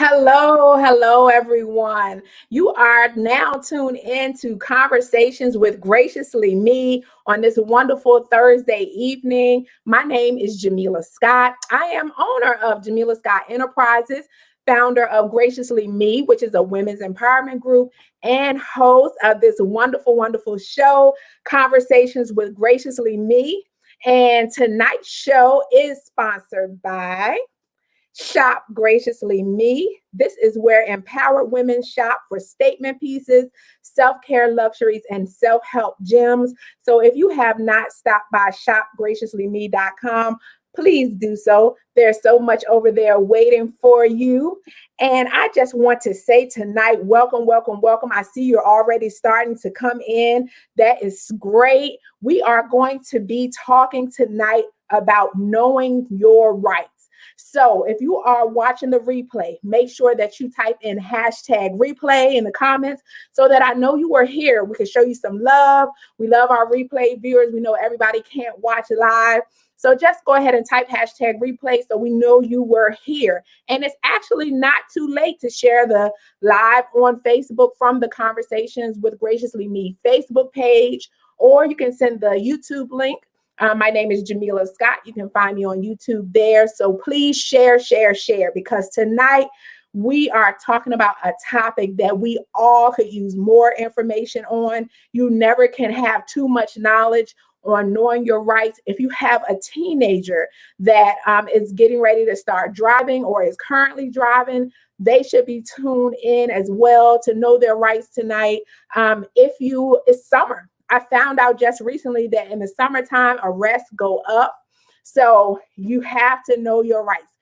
Hello, everyone. You are now tuned in to Conversations with Graciously Me on this wonderful Thursday evening. My name is Jamila Scott. I am owner of Jamila Scott Enterprises, founder of Graciously Me, which is a women's empowerment group, and host of this wonderful show, Conversations with Graciously Me. And tonight's show is sponsored by Shop Graciously Me. This is where empowered women shop for statement pieces, self-care luxuries, and self-help gems. So if you have not stopped by shopgraciouslyme.com, please do so. There's so much over there waiting for you. And I just want to say tonight, welcome. I see you're already starting to come in. That is great. We are going to be talking tonight about knowing your rights. So if you are watching the replay, make sure that you type in hashtag replay in the comments so that I know you are here. We can show you some love. We love our replay viewers. We know everybody can't watch live. So just go ahead and type hashtag replay so we know you were here. And it's actually not too late to share the live on Facebook from the Conversations with Graciously Me Facebook page, or you can send the YouTube link. My name is Jamila Scott. You can find me on YouTube there. So please share, because tonight we are talking about a topic that we all could use more information on. You never can have too much knowledge on knowing your rights. If you have a teenager that is getting ready to start driving or is currently driving, they should be tuned in as well to know their rights tonight. It's summer. I found out just recently that in the summertime, arrests go up. So you have to know your rights.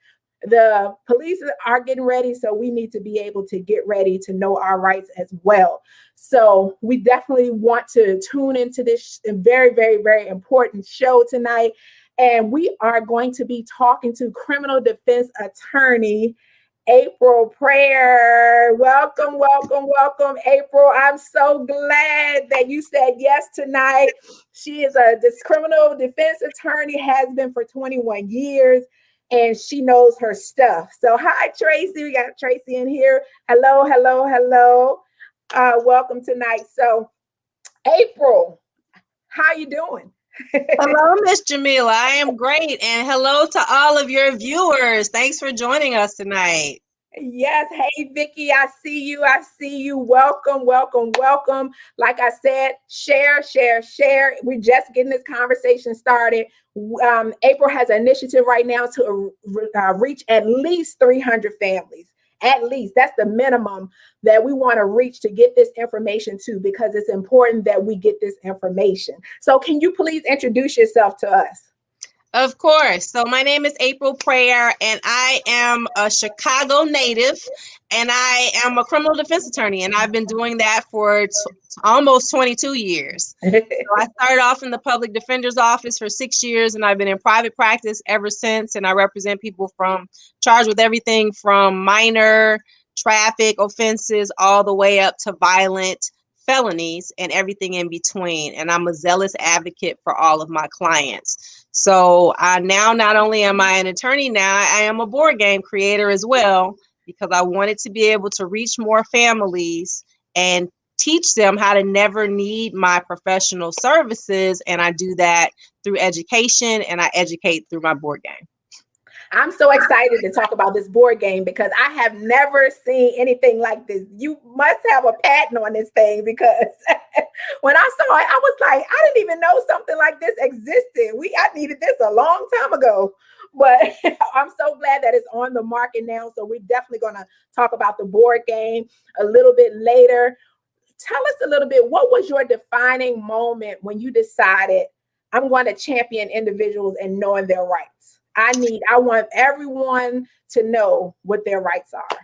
The police are getting ready, so we need to be able to get ready to know our rights as well. So we definitely want to tune into this very important show tonight. And we are going to be talking to criminal defense attorney April Preyar. Welcome, April. I'm so glad that you said yes tonight. She is this criminal defense attorney, has been for 21 years, and she knows her stuff. So hi, Tracy. We got Tracy in here. Hello. Welcome tonight. So April, how you doing? Hello, Miss Jamila. I am great. And hello to all of your viewers. Thanks for joining us tonight. Yes. Hey, Vicky, I see you. Welcome. Like I said, share. We're just getting this conversation started. April has an initiative right now to reach at least 300 families. At least that's the minimum that we want to reach to get this information to, because it's important that we get this information. So can you please introduce yourself to us? Of course. So my name is April Preyar, and I am a Chicago native, and I am a criminal defense attorney, and I've been doing that for almost 22 years. So I started off in the public defender's office for 6 years, and I've been in private practice ever since, and I represent people charged with everything from minor traffic offenses all the way up to violent felonies and everything in between. And I'm a zealous advocate for all of my clients. So now not only am I an attorney now, I am a board game creator as well, because I wanted to be able to reach more families and teach them how to never need my professional services. And I do that through education, and I educate through my board game. I'm so excited to talk about this board game because I have never seen anything like this. You must have a patent on this thing, because when I saw it, I was like, I didn't even know something like this existed. I needed this a long time ago. But I'm so glad that it's on the market now. So we're definitely going to talk about the board game a little bit later. Tell us a little bit, what was your defining moment when you decided, I'm going to champion individuals and knowing their rights? I want everyone to know what their rights are.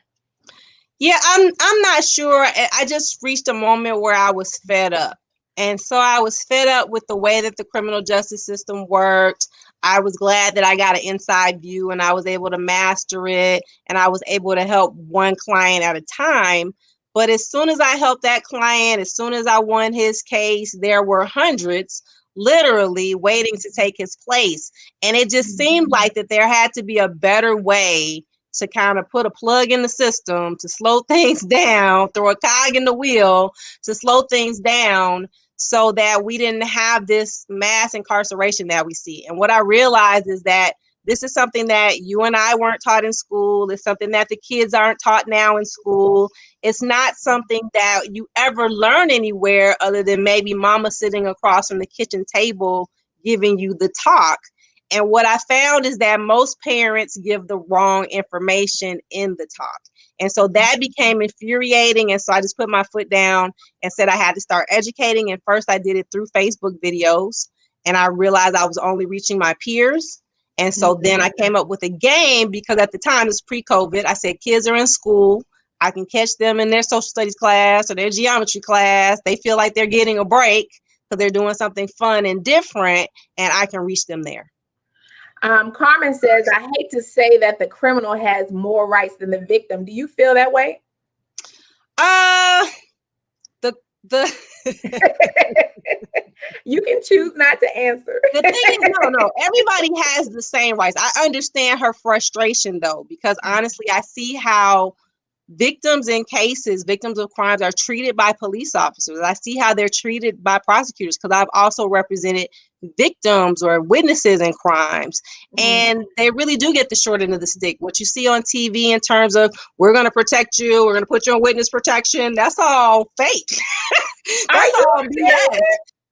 Yeah, I'm not sure. I just reached a moment where I was fed up. And so I was fed up with the way that the criminal justice system worked. I was glad that I got an inside view and I was able to master it, and I was able to help one client at a time. But as soon as I helped that client, as soon as I won his case, there were hundreds literally waiting to take his place. And it just seemed like that there had to be a better way to kind of put a plug in the system to slow things down, throw a cog in the wheel to slow things down so that we didn't have this mass incarceration that we see. And what I realized is that this is something that you and I weren't taught in school. It's something that the kids aren't taught now in school. It's not something that you ever learn anywhere other than maybe mama sitting across from the kitchen table giving you the talk. And what I found is that most parents give the wrong information in the talk. And so that became infuriating. And so I just put my foot down and said I had to start educating. And first I did it through Facebook videos. And I realized I was only reaching my peers. And so then I came up with a game because at the time it's pre-COVID. I said, kids are in school. I can catch them in their social studies class or their geometry class. They feel like they're getting a break because they're doing something fun and different, and I can reach them there. Carmen says, I hate to say that the criminal has more rights than the victim. Do you feel that way? The You can choose not to answer. The thing is, no, everybody has the same rights. I understand her frustration though, because honestly, I see how victims of crimes are treated by police officers. I see how they're treated by prosecutors because I've also represented victims or witnesses in crimes. And they really do get the short end of the stick. What you see on TV in terms of we're going to protect you, we're going to put you on witness protection, that's all fake. That's all BS.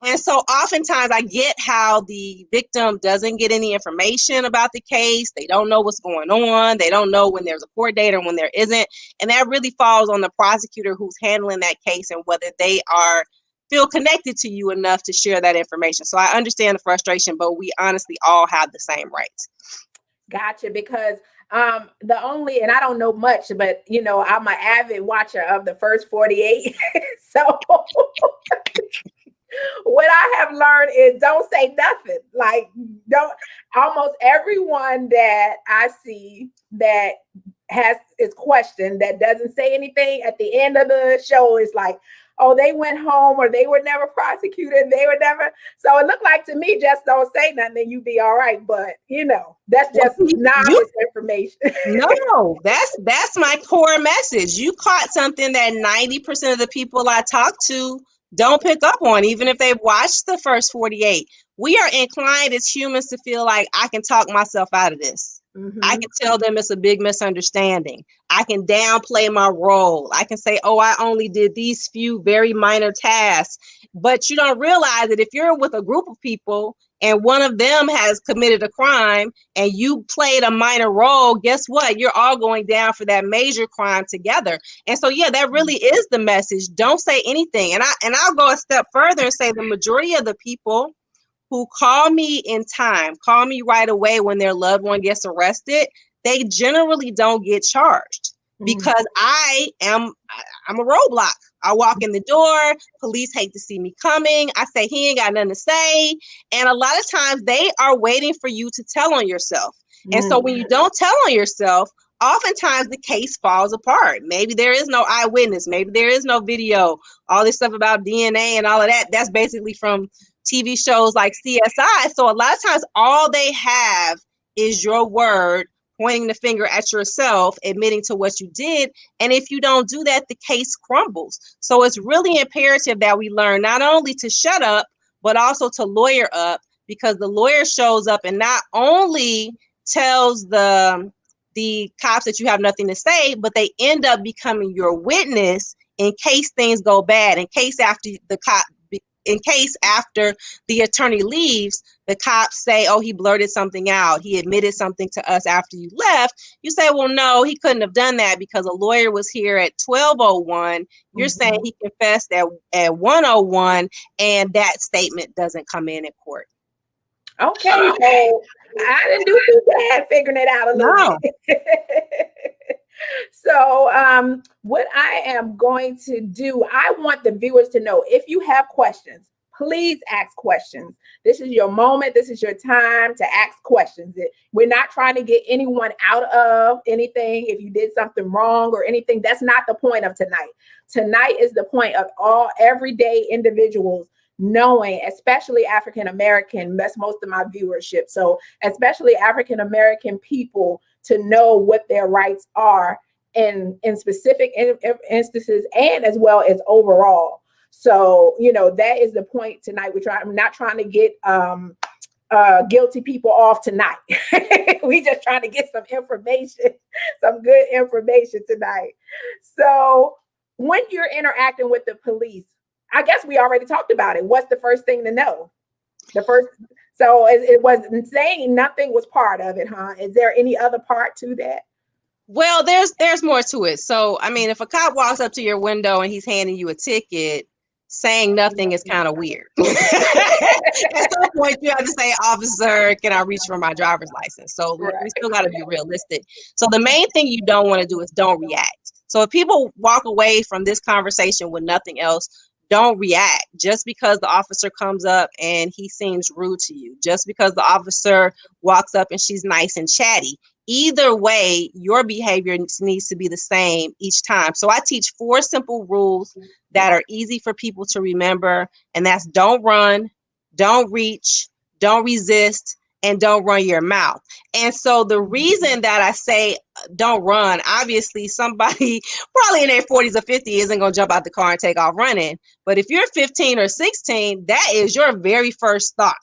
And so oftentimes I get how the victim doesn't get any information about the case. They don't know what's going on. They don't know when there's a court date or when there isn't. And that really falls on the prosecutor who's handling that case and whether they feel connected to you enough to share that information. So I understand the frustration, but we honestly all have the same rights. Gotcha. Because and I don't know much, but I'm an avid watcher of the first 48. So what I have learned is don't say nothing. Like, almost everyone that I see that is questioned that doesn't say anything at the end of the show is like, oh, they went home or they were never prosecuted. They were never. So it looked like to me, just don't say nothing and you be all right. But that's just novice information. No, that's my core message. You caught something that 90% of the people I talk to don't pick up on, even if they've watched the first 48. We are inclined as humans to feel like I can talk myself out of this. I can tell them it's a big misunderstanding. I can downplay my role. I can say, oh, I only did these few very minor tasks. But you don't realize that if you're with a group of people and one of them has committed a crime and you played a minor role, guess what? You're all going down for that major crime together. And so, yeah, that really is the message. Don't say anything. And I'll go a step further and say the majority of the people who call me in time, call me right away when their loved one gets arrested, they generally don't get charged because I'm a roadblock. I walk in the door, police hate to see me coming. I say, he ain't got nothing to say. And a lot of times they are waiting for you to tell on yourself. And so when you don't tell on yourself, oftentimes the case falls apart. Maybe there is no eyewitness. Maybe there is no video. All this stuff about DNA and all of that, that's basically from TV shows like CSI. So a lot of times all they have is your word pointing the finger at yourself, admitting to what you did. And if you don't do that, the case crumbles. So it's really imperative that we learn not only to shut up, but also to lawyer up, because the lawyer shows up and not only tells the cops that you have nothing to say, but they end up becoming your witness in case things go bad, in case after the attorney leaves, the cops say, oh, he blurted something out. He admitted something to us after you left. You say, well, no, he couldn't have done that because a lawyer was here at 12:01. You're saying he confessed at 1:01, and that statement doesn't come in court. Okay, so I didn't do too bad figuring it out a little bit. So what I am going to do, I want the viewers to know, if you have questions, please ask questions. This is your moment. This is your time to ask questions. We're not trying to get anyone out of anything. If you did something wrong or anything, that's not the point of tonight. Tonight is the point of all everyday individuals knowing, especially African American, that's most of my viewership. So especially African American people, to know what their rights are in specific instances and as well as overall. So, that is the point tonight. I'm not trying to get guilty people off tonight. We just trying to get some information, some good information tonight. So when you're interacting with the police, I guess we already talked about it. What's the first thing to know? So it was saying nothing was part of it, huh? Is there any other part to that? Well, there's more to it. So, I mean, if a cop walks up to your window and he's handing you a ticket, saying nothing is kind of weird. At some point, you have to say, "Officer, can I reach for my driver's license?" So we still got to be realistic. So the main thing you don't want to do is don't react. So if people walk away from this conversation with nothing else, don't react. Just because the officer comes up and he seems rude to you, just because the officer walks up and she's nice and chatty, either way, your behavior needs to be the same each time. So I teach 4 simple rules that are easy for people to remember, and that's don't run, don't reach, don't resist, and don't run your mouth. And so the reason that I say don't run, obviously somebody probably in their 40s or 50s isn't going to jump out the car and take off running. But if you're 15 or 16, that is your very first thought.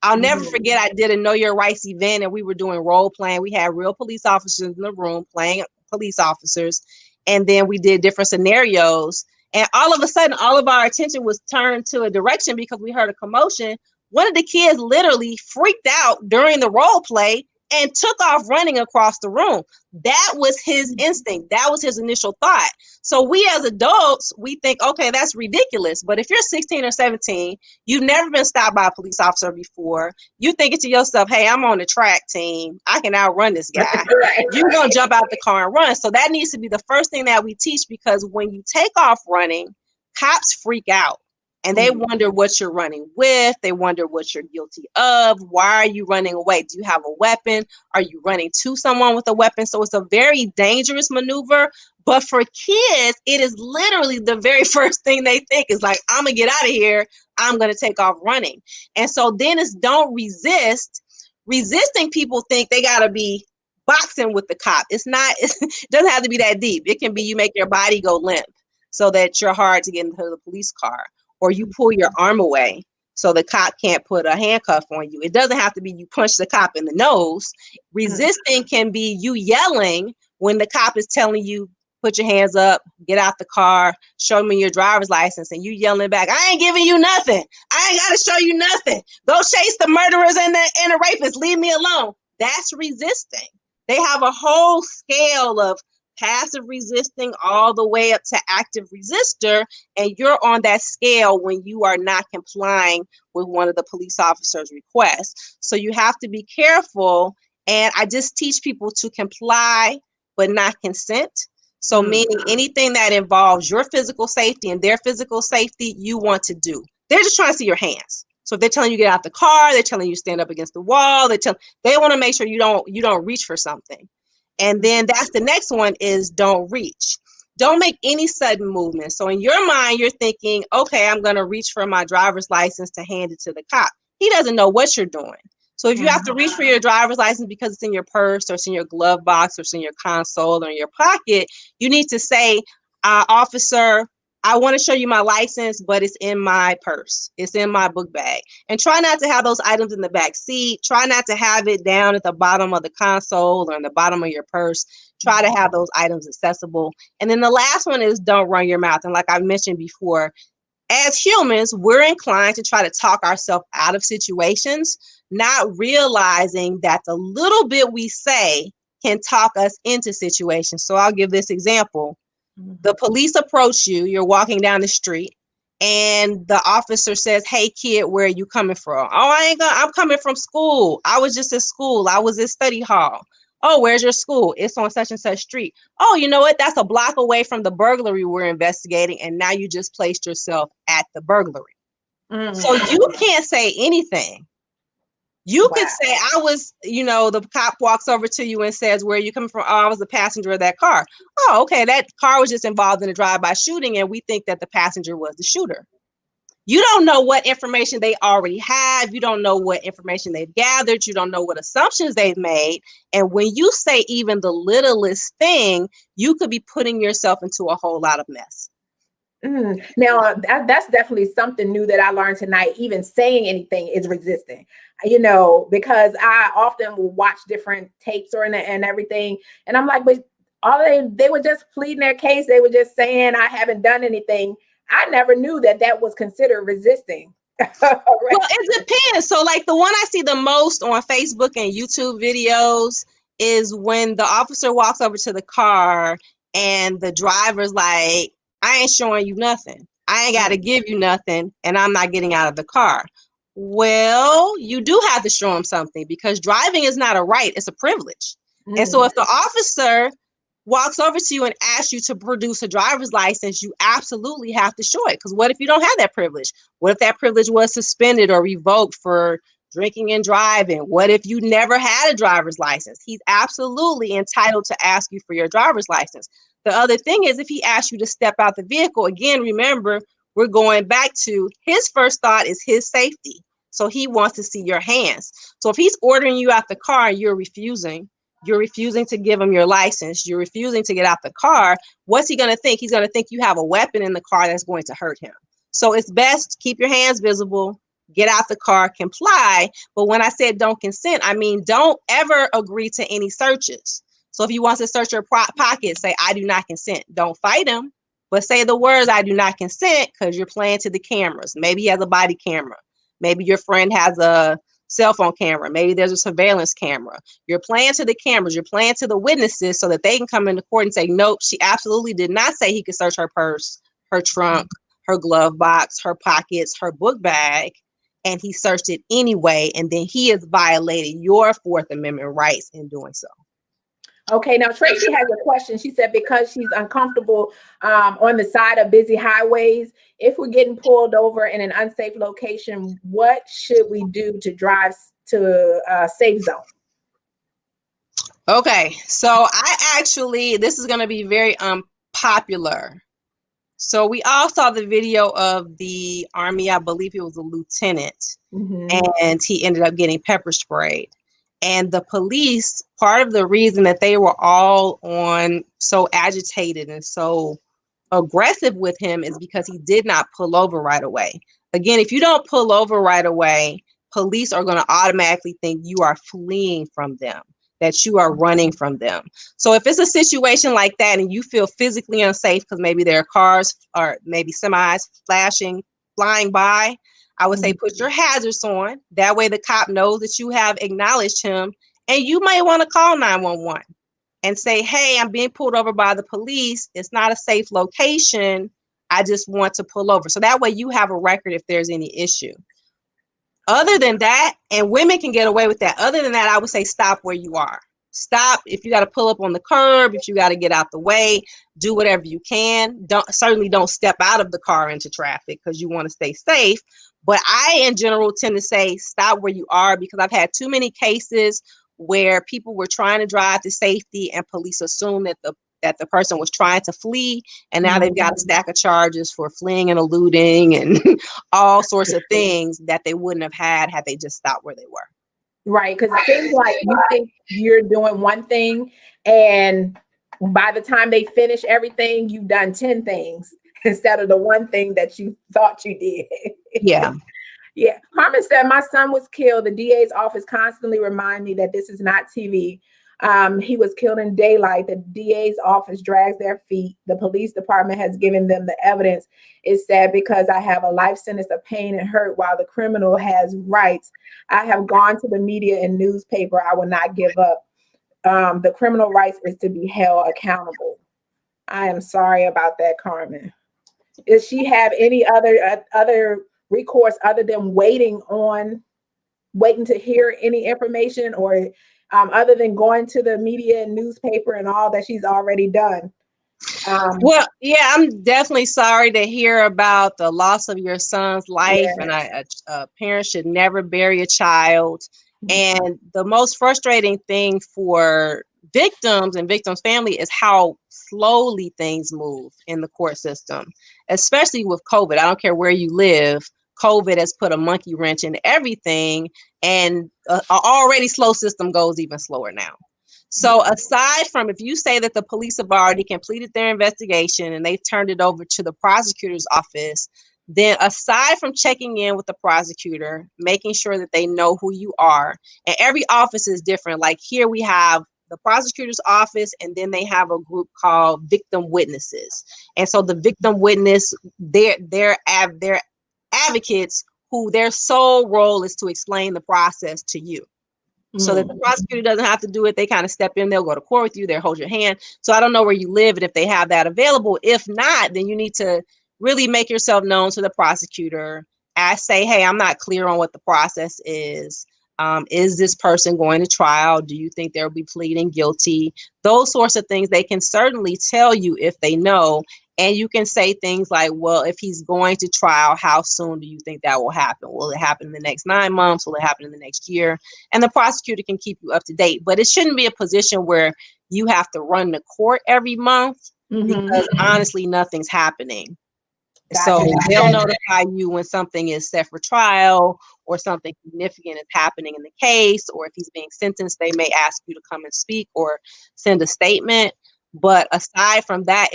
I'll never forget, I did a Know Your Rights event and we were doing role playing. We had real police officers in the room playing police officers. And then we did different scenarios. And all of a sudden, all of our attention was turned to a direction because we heard a commotion. One of the kids literally freaked out during the role play and took off running across the room. That was his instinct. That was his initial thought. So we as adults, we think, okay, that's ridiculous. But if you're 16 or 17, you've never been stopped by a police officer before, you're thinking to yourself, hey, I'm on the track team. I can outrun this guy. You're going to jump out the car and run. So that needs to be the first thing that we teach, because when you take off running, cops freak out. And they wonder what you're running with. They wonder what you're guilty of. Why are you running away? Do you have a weapon? Are you running to someone with a weapon? So it's a very dangerous maneuver. But for kids, it is literally the very first thing they think is like, I'm going to get out of here. I'm going to take off running. And so then it's don't resist. Resisting, people think they got to be boxing with the cop. It doesn't have to be that deep. It can be you make your body go limp so that you're hard to get into the police car. Or you pull your arm away so the cop can't put a handcuff on you. It doesn't have to be you punch the cop in the nose. Resisting can be you yelling when the cop is telling you, put your hands up, get out the car, show me your driver's license, and you yelling back, I ain't giving you nothing. I ain't got to show you nothing. Go chase the murderers and the rapists. Leave me alone. That's resisting. They have a whole scale of passive resisting all the way up to active resistor, and you're on that scale when you are not complying with one of the police officer's requests. So you have to be careful, and I just teach people to comply but not consent. So meaning anything that involves your physical safety and their physical safety, you want to do. They're just trying to see your hands. So if they're telling you get out the car, they're telling you stand up against the wall, they want to make sure you don't reach for something. And then that's the next one is don't reach. Don't make any sudden movement. So in your mind, you're thinking, okay, I'm going to reach for my driver's license to hand it to the cop. He doesn't know what you're doing. So if you have to reach for your driver's license because it's in your purse or it's in your glove box or it's in your console or in your pocket, you need to say, officer, I want to show you my license, but it's in my purse. It's in my book bag. And try not to have those items in the back seat. Try not to have it down at the bottom of the console or in the bottom of your purse. Try to have those items accessible. And then the last one is don't run your mouth. And like I mentioned before, as humans, we're inclined to try to talk ourselves out of situations, not realizing that the little bit we say can talk us into situations. So I'll give this example. The police approach you, you're walking down the street, and the officer says, hey kid, where are you coming from? Oh, I'm coming from school. I was just at school. I was at study hall. Oh, where's your school? It's on such and such street. Oh, you know what? That's a block away from the burglary we're investigating. And now you just placed yourself at the burglary. So you can't say anything. You could say, the cop walks over to you and says, where are you coming from? Oh, I was the passenger of that car. Oh, okay. That car was just involved in a drive-by shooting, and we think that the passenger was the shooter. You don't know what information they already have. You don't know what information they've gathered. You don't know what assumptions they've made. And when you say even the littlest thing, you could be putting yourself into a whole lot of mess. Now, that's definitely something new that I learned tonight. Even saying anything is resisting, you know, because I often will watch different tapes and everything. And I'm like, but they were just pleading their case. They were just saying, I haven't done anything. I never knew that was considered resisting. Well, it depends. So like the one I see the most on Facebook and YouTube videos is when the officer walks over to the car and the driver's like, I ain't showing you nothing. I ain't got to give you nothing, and I'm not getting out of the car. Well, you do have to show them something, because driving is not a right, it's a privilege. And so if the officer walks over to you and asks you to produce a driver's license, you absolutely have to show it. Because what if you don't have that privilege? What if that privilege was suspended or revoked for drinking and driving? What if you never had a driver's license? He's absolutely entitled to ask you for your driver's license. The other thing is, if he asks you to step out the vehicle, again, remember, we're going back to his first thought is his safety. So he wants to see your hands. So if he's ordering you out the car and you're refusing to give him your license, you're refusing to get out the car, what's he going to think? He's going to think you have a weapon in the car that's going to hurt him. So it's best keep your hands visible, get out the car, comply. But when I said don't consent, I mean don't ever agree to any searches. So if he wants to search your pocket, say, I do not consent. Don't fight him, but say the words, I do not consent, because you're playing to the cameras. Maybe he has a body camera. Maybe your friend has a cell phone camera. Maybe there's a surveillance camera. You're playing to the cameras. You're playing to the witnesses so that they can come into court and say, nope, she absolutely did not say he could search her purse, her trunk, her glove box, her pockets, her book bag, and he searched it anyway. And then he has violated your Fourth Amendment rights in doing so. Okay, now Tracy has a question. She said because she's uncomfortable on the side of busy highways, if we're getting pulled over in an unsafe location, what should we do to drive to a safe zone? Okay, so this is going to be very unpopular. So we all saw the video of the Army, I believe he was a lieutenant, and he ended up getting pepper sprayed. And the police, part of the reason that they were all so agitated and so aggressive with him is because he did not pull over right away. Again, if you don't pull over right away, police are going to automatically think you are fleeing from them, that you are running from them. So if it's a situation like that and you feel physically unsafe because maybe there are cars or maybe semis flying by, I would say put your hazards on. That way the cop knows that you have acknowledged him, and you might want to call 911 and say, hey, I'm being pulled over by the police. It's not a safe location. I just want to pull over. So that way you have a record if there's any issue. Other than that, and women can get away with that. Other than that, I would say stop where you are. Stop. If you got to pull up on the curb, if you got to get out the way, do whatever you can. Certainly don't step out of the car into traffic because you want to stay safe. But I, in general, tend to say stop where you are, because I've had too many cases where people were trying to drive to safety and police assumed that the person was trying to flee, and now they've got a stack of charges for fleeing and eluding and all sorts of things that they wouldn't have had they just stopped where they were. Right, because it seems like you think you're doing one thing, and by the time they finish everything, you've done 10 things instead of the one thing that you thought you did. Yeah. Yeah. Carmen said, my son was killed. The DA's office constantly remind me that this is not TV. He was killed in daylight. The DA's office drags their feet. The police department has given them the evidence. It's sad because I have a life sentence of pain and hurt while the criminal has rights. I have gone to the media and newspaper. I will not give up. The criminal rights is to be held accountable. I am sorry about that, Carmen. Does she have any other recourse other than waiting to hear any information, or other than going to the media and newspaper and all that she's already done? Well, yeah, I'm definitely sorry to hear about the loss of your son's life. Yes. And a parent should never bury a child. And the most frustrating thing for victims and victims' family is how slowly things move in the court system, especially with COVID. I don't care where you live. COVID has put a monkey wrench in everything, and an already slow system goes even slower now. So aside from, if you say that the police have already completed their investigation and they've turned it over to the prosecutor's office, then aside from checking in with the prosecutor, making sure that they know who you are, and every office is different. Like here we have the prosecutor's office, and then they have a group called victim witnesses. And so the victim witness, they're advocates who their sole role is to explain the process to you. So that the prosecutor doesn't have to do it. They kind of step in, they'll go to court with you, they'll hold your hand. So I don't know where you live and if they have that available. If not, then you need to really make yourself known to the prosecutor. Say, hey, I'm not clear on what the process is. Is this person going to trial? Do you think they'll be pleading guilty? Those sorts of things they can certainly tell you if they know. And you can say things like, well, if he's going to trial, how soon do you think that will happen? Will it happen in the next 9 months? Will it happen in the next year? And the prosecutor can keep you up to date. But it shouldn't be a position where you have to run to court every month because honestly, nothing's happening. Gotcha. So they'll notify you when something is set for trial or something significant is happening in the case, or if he's being sentenced, they may ask you to come and speak or send a statement. But aside from that,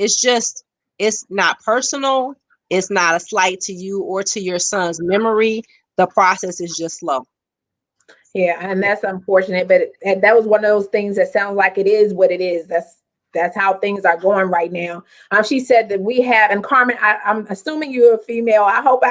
it's not personal. It's not a slight to you or to your son's memory. The process is just slow. Yeah, and that's unfortunate, but that was one of those things that sounds like it is what it is. That's how things are going right now. She said that we have, and Carmen, I'm assuming you're a female. I hope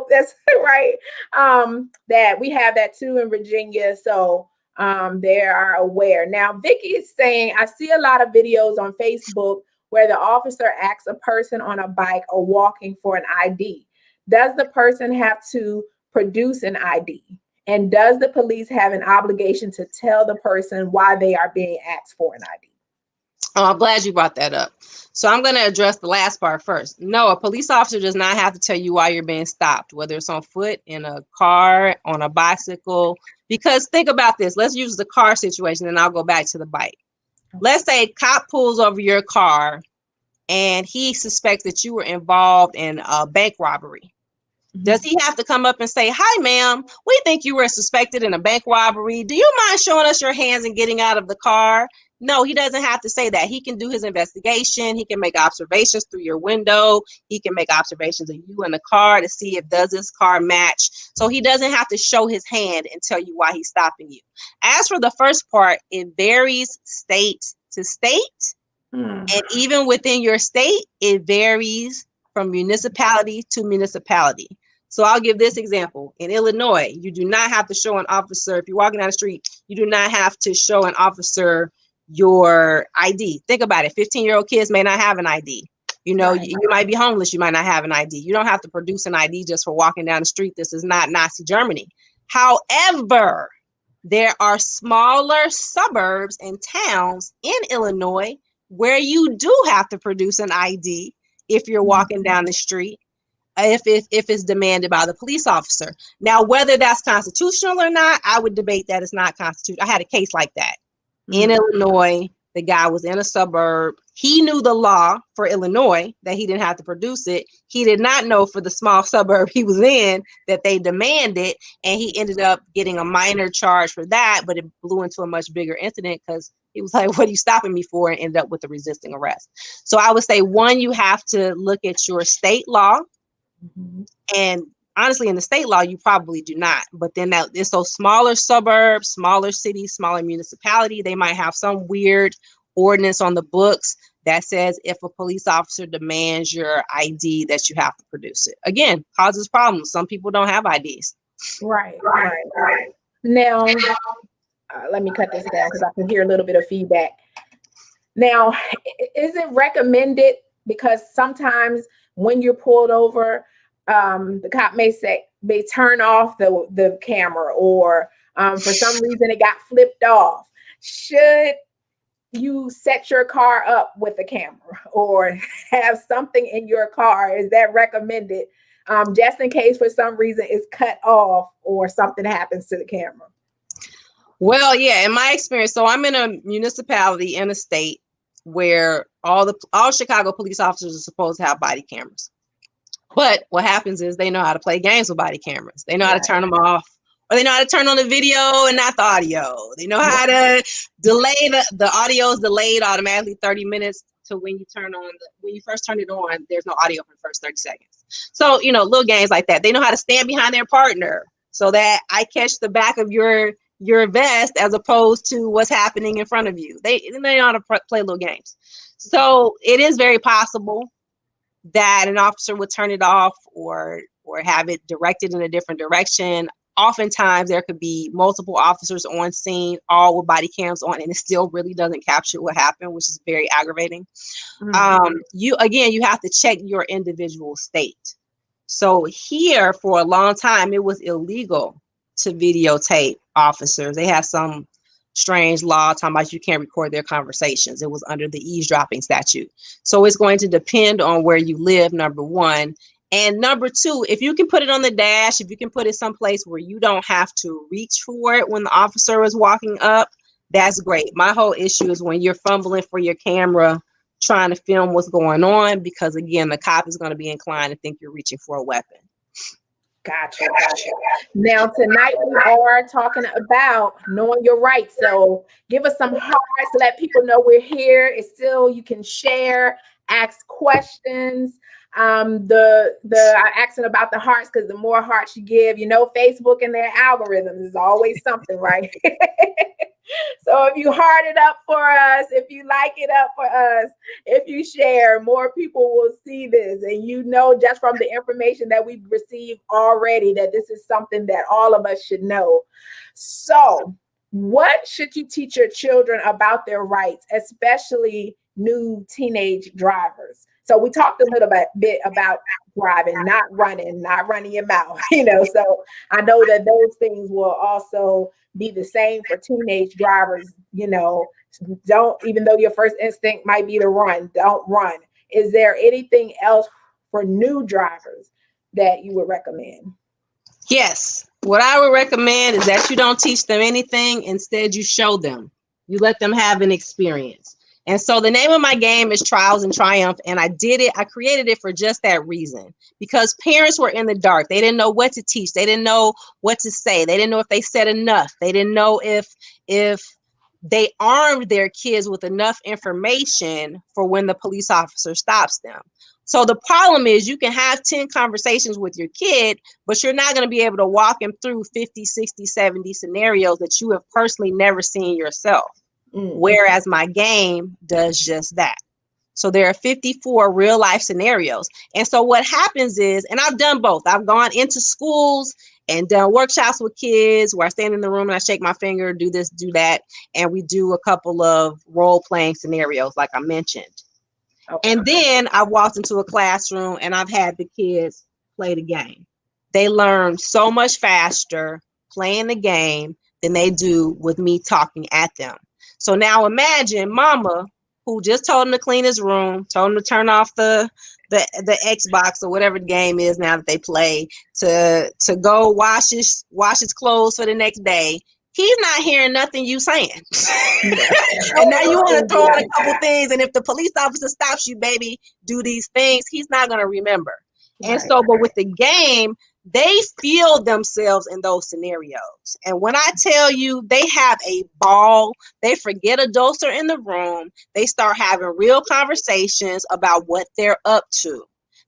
that's right. That we have that too in Virginia, so they are aware. Now, Vicky is saying, I see a lot of videos on Facebook where the officer asks a person on a bike or walking for an ID. Does the person have to produce an ID? And does the police have an obligation to tell the person why they are being asked for an ID? Oh, I'm glad you brought that up. So I'm going to address the last part first. No, a police officer does not have to tell you why you're being stopped, whether it's on foot, in a car, on a bicycle. Because think about this. Let's use the car situation, and I'll go back to the bike. Let's say a cop pulls over your car and he suspects that you were involved in a bank robbery. Does he have to come up and say, hi, ma'am, we think you were suspected in a bank robbery. Do you mind showing us your hands and getting out of the car? No, he doesn't have to say that. He can do his investigation. He can make observations through your window. He can make observations of you in the car to see if does this car match. So he doesn't have to show his hand and tell you why he's stopping you. As for the first part, it varies state to state. And even within your state, it varies from municipality to municipality. So I'll give this example. In Illinois, you do not have to show an officer, if you're walking down the street, you do not have to show an officer your ID. Think about it. 15-year-old kids may not have an ID. You know, you might be homeless. You might not have an ID. You don't have to produce an ID just for walking down the street. This is not Nazi Germany. However, there are smaller suburbs and towns in Illinois where you do have to produce an ID if you're walking down the street, if it's demanded by the police officer. Now, whether that's constitutional or not, I would debate that it's not constitutional. I had a case like that in Illinois. The guy was in a suburb. He knew the law for Illinois that he didn't have to produce it. He did not know for the small suburb he was in that they demanded, and he ended up getting a minor charge for that, but it blew into a much bigger incident because he was like, what are you stopping me for? And ended up with a resisting arrest. So I would say, one, you have to look at your state law. And honestly, in the state law, you probably do not. But then that it's those smaller suburbs, smaller cities, smaller municipality. They might have some weird ordinance on the books that says if a police officer demands your ID, that you have to produce it. Again, causes problems. Some people don't have IDs. Right. Now, let me cut this down because I can hear a little bit of feedback. Now, is it recommended, because sometimes when you're pulled over, the cop may turn off the camera, or for some reason it got flipped off. Should you set your car up with a camera or have something in your car? Is that recommended, just in case for some reason it's cut off or something happens to the camera? Well, yeah, in my experience, so I'm in a municipality in a state where all Chicago police officers are supposed to have body cameras. But what happens is they know how to play games with body cameras. They know how to turn them off, or they know how to turn on the video and not the audio. They know how to delay the audio is delayed automatically 30 minutes to when you when you first turn it on, there's no audio for the first 30 seconds. So, little games like that. They know how to stand behind their partner so that I catch the back of your vest as opposed to what's happening in front of you. They know how to play little games. So it is very possible that an officer would turn it off or have it directed in a different direction. Oftentimes there could be multiple officers on scene, all with body cams on, and it still really doesn't capture what happened, which is very aggravating. You have to check your individual state. So here for a long time, it was illegal to videotape officers. They have some strange law talking about you can't record their conversations. It was under the eavesdropping statute. So it's going to depend on where you live, number one. And number two, if you can put it on the dash, if you can put it someplace where you don't have to reach for it when the officer is walking up, that's great. My whole issue is when you're fumbling for your camera, trying to film what's going on, because again, the cop is going to be inclined to think you're reaching for a weapon. Gotcha. Now, tonight we are talking about knowing your rights. So give us some hearts, let people know we're here. It's still, you can share, ask questions. I asking about the hearts because the more hearts you give, Facebook and their algorithms is always something, right? So if you heart it up for us, if you like it up for us, if you share, more people will see this. And just from the information that we've received already, that this is something that all of us should know. So what should you teach your children about their rights, especially new teenage drivers? So we talked a little bit about driving, not running your mouth, so I know that those things will also be the same for teenage drivers. Don't, even though your first instinct might be to run, don't run. Is there anything else for new drivers that you would recommend? Yes. What I would recommend is that you don't teach them anything. Instead, you show them. You let them have an experience. And so the name of my game is Trials and Triumph. And I created it for just that reason, because parents were in the dark. They didn't know what to teach. They didn't know what to say. They didn't know if they said enough. They didn't know if they armed their kids with enough information for when the police officer stops them. So the problem is you can have 10 conversations with your kid, but you're not going to be able to walk him through 50, 60, 70 scenarios that you have personally never seen yourself. Whereas my game does just that. So there are 54 real life scenarios. And so what happens is, and I've done both. I've gone into schools and done workshops with kids where I stand in the room and I shake my finger, do this, do that. And we do a couple of role playing scenarios, like I mentioned. Okay. And then I walked into a classroom and I've had the kids play the game. They learn so much faster playing the game than they do with me talking at them. So now imagine mama who just told him to clean his room, told him to turn off the Xbox or whatever the game is now that they play, to go wash his clothes for the next day. He's not hearing nothing you saying. And now you want to throw in a couple things. And if the police officer stops you, baby, do these things, he's not going to remember. And so, but with the game, they feel themselves in those scenarios. And when I tell you, they have a ball. They forget adults are in the room. They start having real conversations about what they're up to.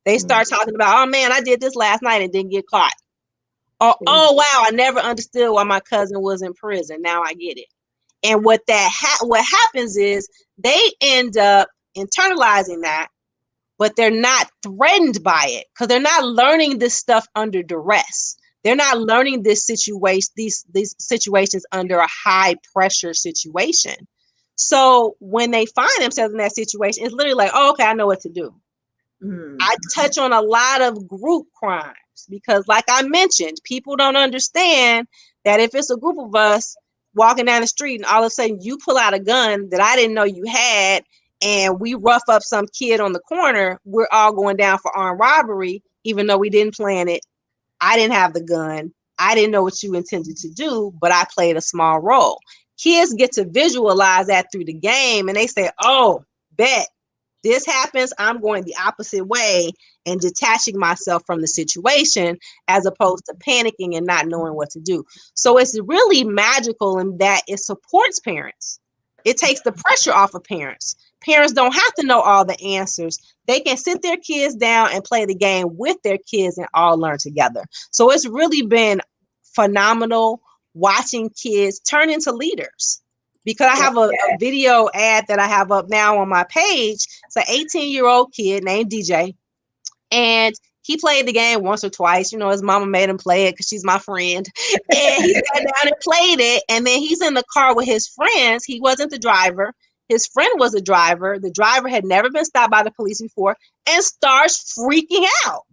They start talking about, oh man, I did this last night and didn't get caught. Oh wow, I never understood why my cousin was in prison. Now I get it. And what happens is they end up internalizing that, but they're not threatened by it because they're not learning this stuff under duress. They're not learning these situations under a high pressure situation. So when they find themselves in that situation, it's literally like, oh, okay, I know what to do. I touch on a lot of group crimes because, like I mentioned, people don't understand that if it's a group of us walking down the street and all of a sudden you pull out a gun that I didn't know you had, and we rough up some kid on the corner, we're all going down for armed robbery, even though we didn't plan it. I didn't have the gun. I didn't know what you intended to do, but I played a small role. Kids get to visualize that through the game, and they say, oh, bet this happens, I'm going the opposite way and detaching myself from the situation, as opposed to panicking and not knowing what to do. So it's really magical in that it supports parents. It takes the pressure off of parents. Parents don't have to know all the answers. They can sit their kids down and play the game with their kids and all learn together. So it's really been phenomenal watching kids turn into leaders. Because I have a video ad that I have up now on my page. It's an 18-year-old kid named DJ. And he played the game once or twice. You know, his mama made him play it because she's my friend. And he sat down and played it. And then he's in the car with his friends. He wasn't the driver. His friend was the driver. The driver had never been stopped by the police before and starts freaking out.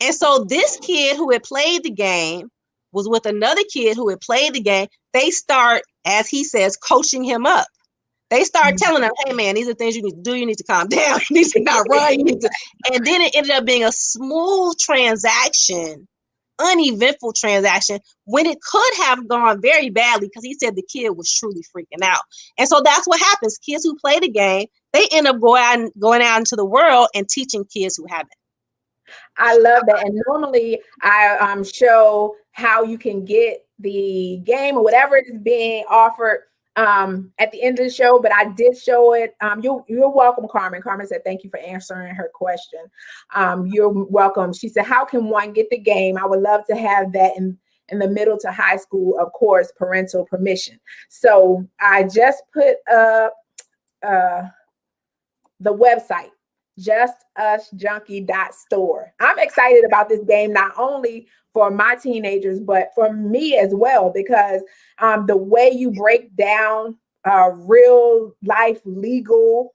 And so this kid who had played the game was with another kid who had played the game. They start, as he says, coaching him up. They start telling him, hey, man, these are things you need to do. You need to calm down. You need to not run. You need to. And then it ended up being a smooth transaction, uneventful transaction, when it could have gone very badly because he said the kid was truly freaking out. And so that's what happens. Kids who play the game, they end up going out into the world and teaching kids who haven't. I love that. And normally I show how you can get the game or whatever is being offered at the end of the show, but I did show it. You're welcome, Carmen. Carmen said, thank you for answering her question. You're welcome. She said, how can one get the game? I would love to have that in the middle to high school, of course, parental permission. So I just put up the website, justusjunkie.store. I'm excited about this game, not only for my teenagers, but for me as well, because the way you break down real life legal,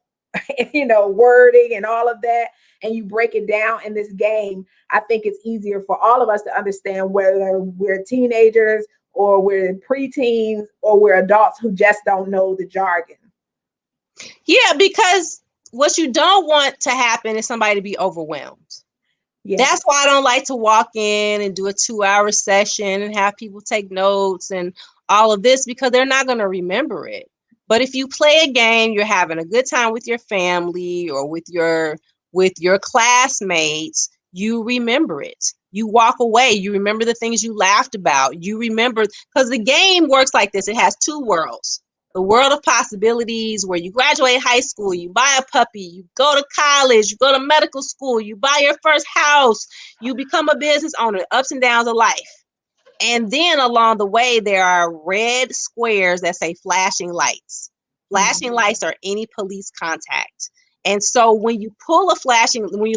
wording and all of that, and you break it down in this game, I think it's easier for all of us to understand whether we're teenagers or we're preteens or we're adults who just don't know the jargon. Yeah, because what you don't want to happen is somebody to be overwhelmed. Yes. That's why I don't like to walk in and do a 2-hour session and have people take notes and all of this, because they're not going to remember it. But if you play a game, you're having a good time with your family or with your classmates, you remember it. You walk away, you remember the things you laughed about. You remember, because the game works like this. It has two worlds. The world of possibilities, where you graduate high school, you buy a puppy, you go to college, you go to medical school, you buy your first house, you become a business owner, ups and downs of life. And then along the way, there are red squares that say flashing lights. Flashing lights are any police contact. And so when you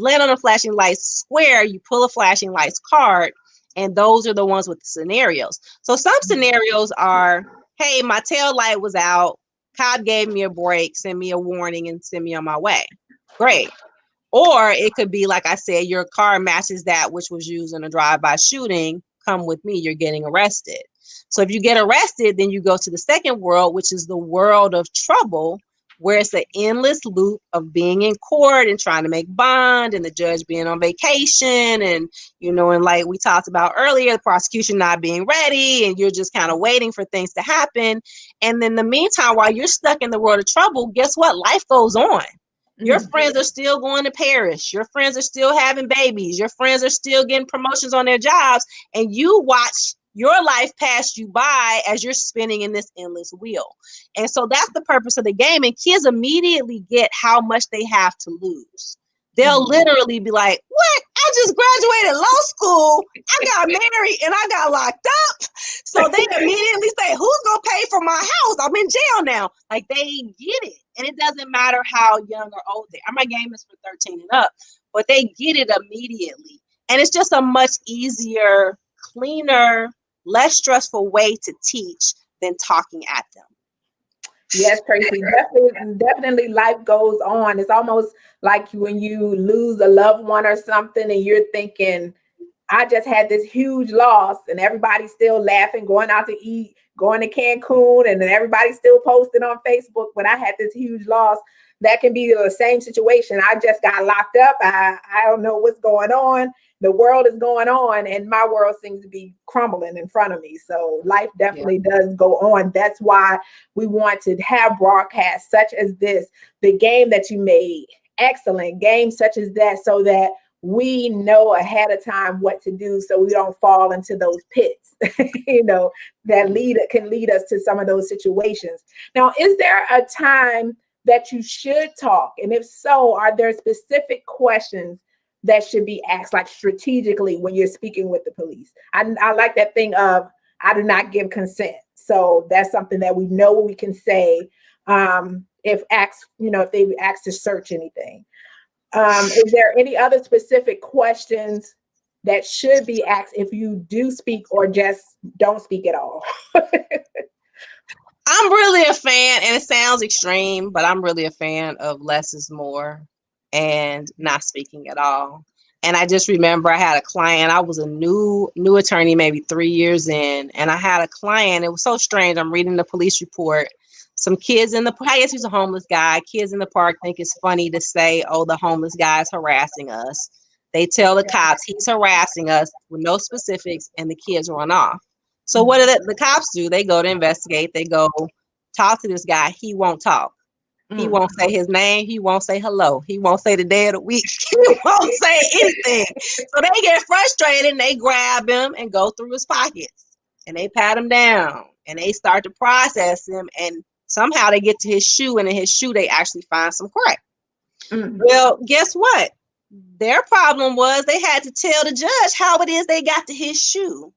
land on a flashing lights square, you pull a flashing lights card, and those are the ones with the scenarios. So some scenarios are, hey, my tail light was out. Cop gave me a break, send me a warning, and send me on my way. Great. Or it could be, like I said, your car matches that which was used in a drive-by shooting. Come with me, you're getting arrested. So if you get arrested, then you go to the second world, which is the world of trouble, where it's an endless loop of being in court and trying to make bond, and the judge being on vacation, and and like we talked about earlier, the prosecution not being ready, and you're just kind of waiting for things to happen. And in the meantime, while you're stuck in the world of trouble, guess what? Life goes on. Your friends are still going to Paris. Your friends are still having babies. Your friends are still getting promotions on their jobs, and you watch your life pass you by as you're spinning in this endless wheel. And so that's the purpose of the game. And kids immediately get how much they have to lose. They'll literally be like, what? I just graduated law school. I got married and I got locked up. So they immediately say, who's going to pay for my house? I'm in jail now. Like, they get it. And it doesn't matter how young or old they are. My game is for 13 and up, but they get it immediately. And it's just a much easier, cleaner, less stressful way to teach than talking at them. Yes, Tracy, definitely life goes on. It's almost like when you lose a loved one or something and you're thinking, I just had this huge loss, and everybody's still laughing, going out to eat, going to Cancun, and then everybody's still posting on Facebook, but I had this huge loss. That can be the same situation. I just got locked up. I don't know what's going on. The world is going on, and my world seems to be crumbling in front of me. So life definitely does go on. That's why we want to have broadcasts such as this, the game that you made, excellent games such as that, so that we know ahead of time what to do, so we don't fall into those pits, that can lead us to some of those situations. Now, is there a time that you should talk? And if so, are there specific questions that should be asked, like strategically, when you're speaking with the police? I like that thing of, I do not give consent. So that's something that we know we can say if they've asked to search anything. Is there any other specific questions that should be asked if you do speak, or just don't speak at all? I'm really a fan, and it sounds extreme, but I'm really a fan of less is more and not speaking at all. And I just remember I had a client. I was a new attorney, maybe 3 years in, and I had a client. It was so strange. I'm reading the police report. Some kids I guess he's a homeless guy. Kids in the park think it's funny to say, oh, the homeless guy is harassing us. They tell the cops he's harassing us with no specifics, and the kids run off. So what do the cops do? They go to investigate. They go talk to this guy. He won't talk. He won't say his name. He won't say hello. He won't say the day of the week. He won't say anything. So they get frustrated, and they grab him and go through his pockets, and they pat him down, and they start to process him, and somehow they get to his shoe, and in his shoe they actually find some crack. Well, guess what? Their problem was they had to tell the judge how it is they got to his shoe.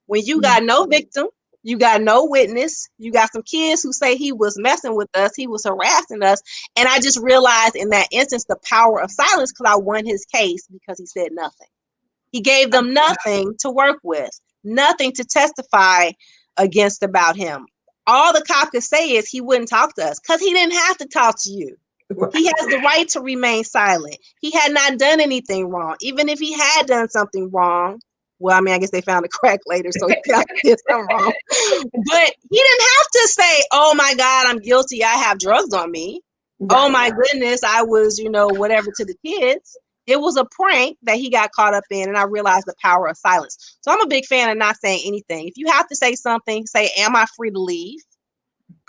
When you got no victim, you got no witness, you got some kids who say he was messing with us, he was harassing us. And I just realized in that instance the power of silence, because I won his case because he said nothing. He gave them nothing to work with, nothing to testify against about him. All the cop could say is he wouldn't talk to us because he didn't have to talk to you. He has the right to remain silent. He had not done anything wrong. Even if he had done something wrong, well, I mean, I guess they found a crack later, so he did something wrong. But he didn't have to say, oh my God, I'm guilty, I have drugs on me. Oh my goodness, I was, whatever to the kids. It was a prank that he got caught up in, and I realized the power of silence. So I'm a big fan of not saying anything. If you have to say something, say, am I free to leave?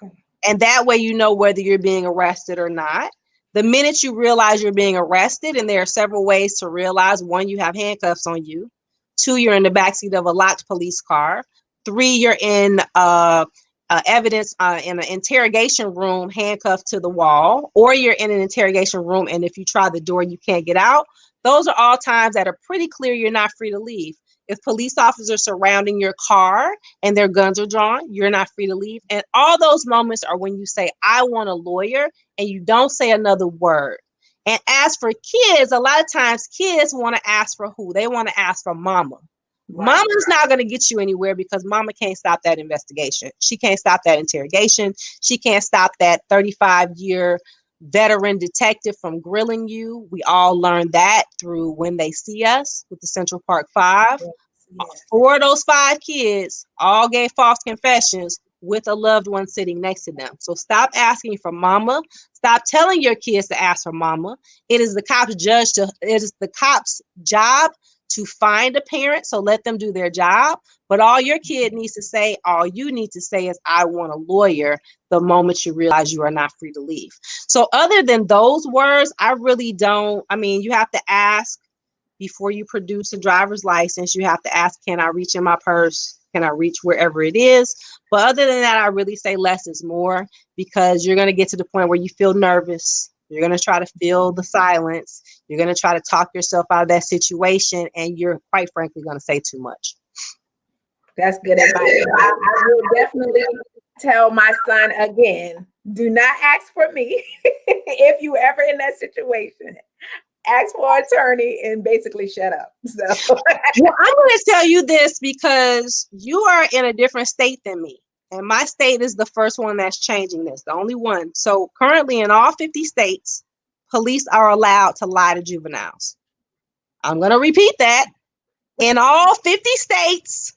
Okay. And that way you know whether you're being arrested or not. The minute you realize you're being arrested, and there are several ways to realize: 1, you have handcuffs on you; 2, you're in the backseat of a locked police car; 3, you're in evidence in an interrogation room handcuffed to the wall, or you're in an interrogation room and if you try the door you can't get out. Those are all times that are pretty clear you're not free to leave. If police officers surrounding your car and their guns are drawn, you're not free to leave. And all those moments are when you say, I want a lawyer, and you don't say another word. And as for kids, a lot of times kids want to ask for who? They want to ask for mama. Right. Mama's not going to get you anywhere because mama can't stop that investigation. She can't stop that interrogation. She can't stop that 35-year veteran detective from grilling you. We all learned that through When They See Us with the Central Park 5. Yes. 4 of those 5 kids all gave false confessions with a loved one sitting next to them. So stop asking for mama. Stop telling your kids to ask for mama. It is the cop's job to find a parent, so let them do their job. But all your kid needs to say, all you need to say is, I want a lawyer, the moment you realize you are not free to leave. So other than those words, I really don't, you have to ask before you produce a driver's license. You have to ask, can I reach in my purse? Can I reach wherever it is? But other than that, I really say less is more, because you're going to get to the point where you feel nervous. You're going to try to fill the silence. You're going to try to talk yourself out of that situation, and you're quite frankly going to say too much. That's good advice. I will definitely tell my son again, do not ask for me if you ever in that situation. Ask for an attorney and basically shut up. So well, I'm going to tell you this because you are in a different state than me. And my state is the first one that's changing this, the only one. So currently in all 50 states, police are allowed to lie to juveniles. I'm going to repeat that. In all 50 states,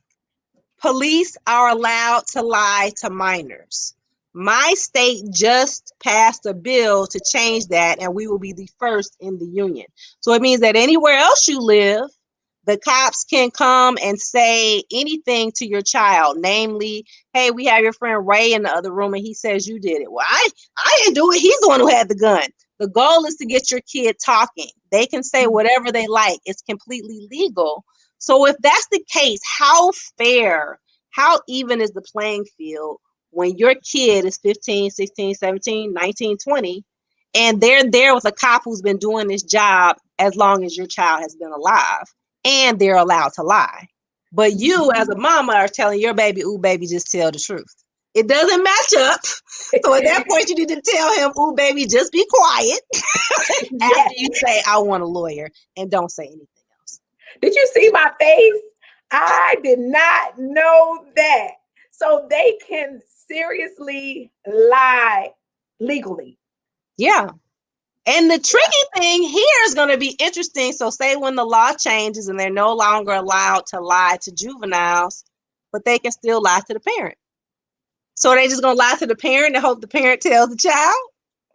Police are allowed to lie to minors. My state just passed a bill to change that, and we will be the first in the union. So it means that anywhere else you live, the cops can come and say anything to your child, namely, hey, we have your friend Ray in the other room and he says you did it. Well, I didn't do it. He's the one who had the gun. The goal is to get your kid talking. They can say whatever they like. It's completely legal. So if that's the case, how fair, how even is the playing field when your kid is 15, 16, 17, 19, 20, and they're there with a cop who's been doing this job as long as your child has been alive, and they're allowed to lie. But you as a mama are telling your baby, ooh, baby, just tell the truth. It doesn't match up. So at that point, you need to tell him, ooh, baby, just be quiet after you say, I want a lawyer, and don't say anything else. Did you see my face? I did not know that. So they can seriously lie legally. Yeah. And the tricky thing here is going to be interesting. So say when the law changes and they're no longer allowed to lie to juveniles, but they can still lie to the parent. So they just going to lie to the parent and hope the parent tells the child?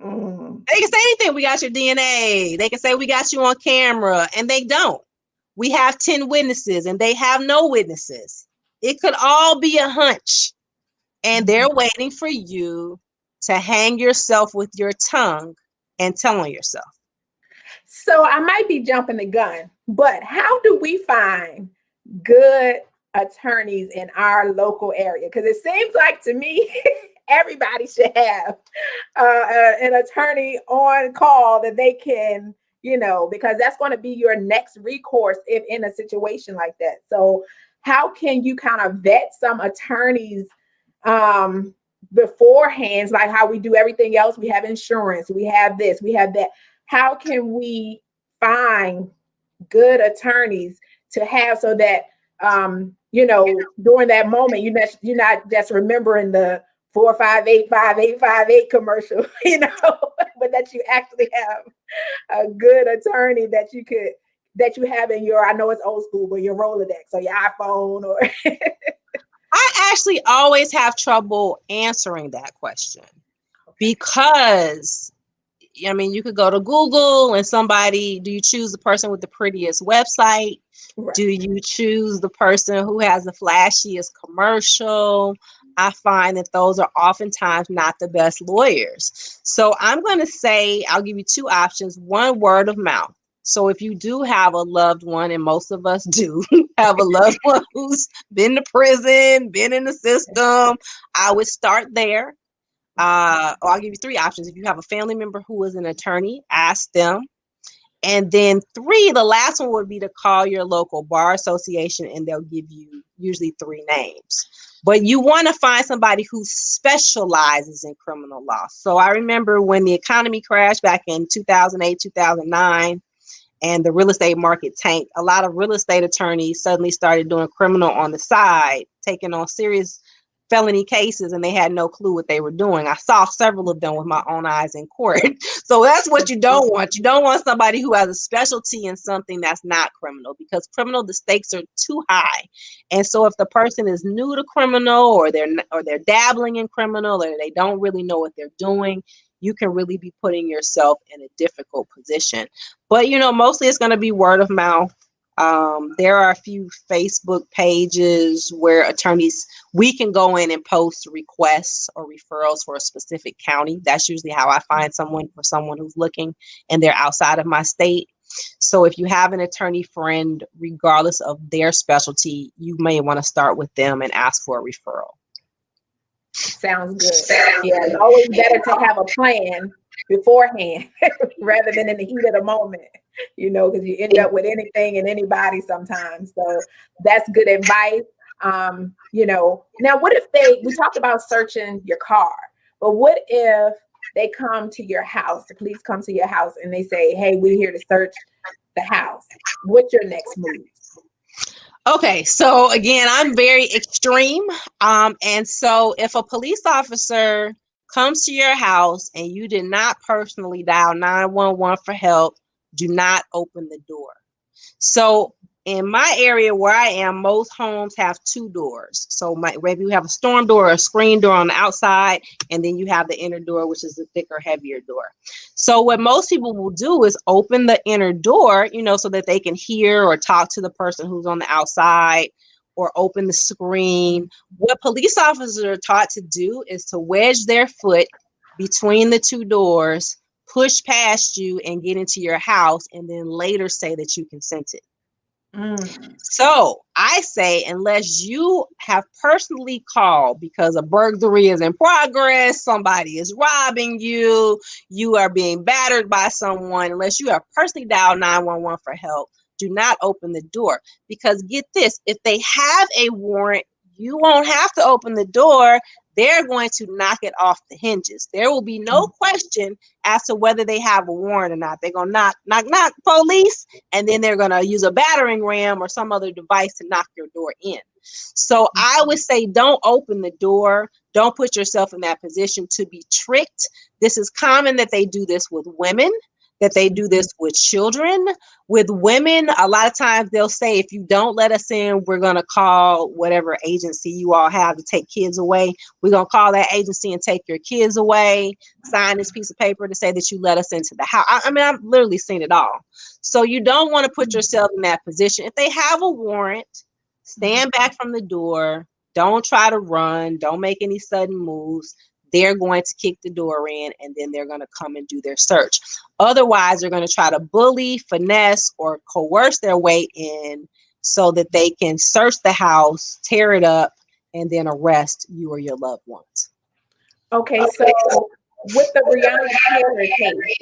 They can say anything. We got your DNA. They can say we got you on camera, and they don't. We have 10 witnesses and they have no witnesses. It could all be a hunch. And they're waiting for you to hang yourself with your tongue and tell on yourself. So I might be jumping the gun, but how do we find good attorneys in our local area? Because it seems like to me, everybody should have an attorney on call that they can, because that's going to be your next recourse if in a situation like that. So how can you kind of vet some attorneys beforehand, like how we do everything else? We have insurance, we have this, we have that. How can we find good attorneys to have so that during that moment you're not just remembering the 4585858 commercial, but that you actually have a good attorney that you have in your, I know it's old school, but your Rolodex or your iPhone or I actually always have trouble answering that question because, you could go to Google and do you choose the person with the prettiest website? Right. Do you choose the person who has the flashiest commercial? I find that those are oftentimes not the best lawyers. So I'm going to say, I'll give you two options. One, word of mouth. So if you do have a loved one, and most of us do have a loved one who's been to prison, been in the system, I would start there. I'll give you three options. If you have a family member who is an attorney, ask them. And then three, the last one would be to call your local bar association, and they'll give you usually three names. But you want to find somebody who specializes in criminal law. So I remember when the economy crashed back in 2008, 2009, and the real estate market tanked, a lot of real estate attorneys suddenly started doing criminal on the side, taking on serious felony cases, and they had no clue what they were doing. I saw several of them with my own eyes in court. So that's what you don't want. You don't want somebody who has a specialty in something that's not criminal, because criminal, the stakes are too high. And so if the person is new to criminal, or they're dabbling in criminal, or they don't really know what they're doing, you can really be putting yourself in a difficult position. But, mostly it's going to be word of mouth. There are a few Facebook pages where we can go in and post requests or referrals for a specific county. That's usually how I find someone who's looking and they're outside of my state. So if you have an attorney friend, regardless of their specialty, you may want to start with them and ask for a referral. Sounds good. Yeah, it's always better to have a plan beforehand rather than in the heat of the moment, because you end up with anything and anybody sometimes. So that's good advice. Now what if we talked about searching your car, but what if they come to your house, the police come to your house and they say, hey, we're here to search the house. What's your next move? Okay, so again, I'm very extreme. And so if a police officer comes to your house and you did not personally dial 911 for help, do not open the door. So in my area where I am, most homes have two doors. So maybe you have a storm door or a screen door on the outside, and then you have the inner door, which is the thicker, heavier door. So what most people will do is open the inner door, so that they can hear or talk to the person who's on the outside, or open the screen. What police officers are taught to do is to wedge their foot between the two doors, push past you and get into your house, and then later say that you consented. So I say, unless you have personally called because a burglary is in progress, somebody is robbing you, you are being battered by someone, unless you have personally dialed 911 for help, do not open the door. Because get this, if they have a warrant, you won't have to open the door. They're going to knock it off the hinges. There will be no question as to whether they have a warrant or not. They're going to knock, police, and then they're going to use a battering ram or some other device to knock your door in. So I would say don't open the door. Don't put yourself in that position to be tricked. This is common that they do this with women, that they do this with children. With women, a lot of times they'll say, if you don't let us in, we're going to call whatever agency you all have to take kids away. We're going to call that agency and take your kids away. Sign this piece of paper to say that you let us into the house. I mean, I've literally seen it all. So you don't want to put yourself in that position. If they have a warrant, stand back from the door. Don't try to run. Don't make any sudden moves. They're going to kick the door in, and then they're going to come and do their search. Otherwise, they're going to try to bully, finesse, or coerce their way in so that they can search the house, tear it up, and then arrest you or your loved ones. Okay, so with the Breonna Taylor case,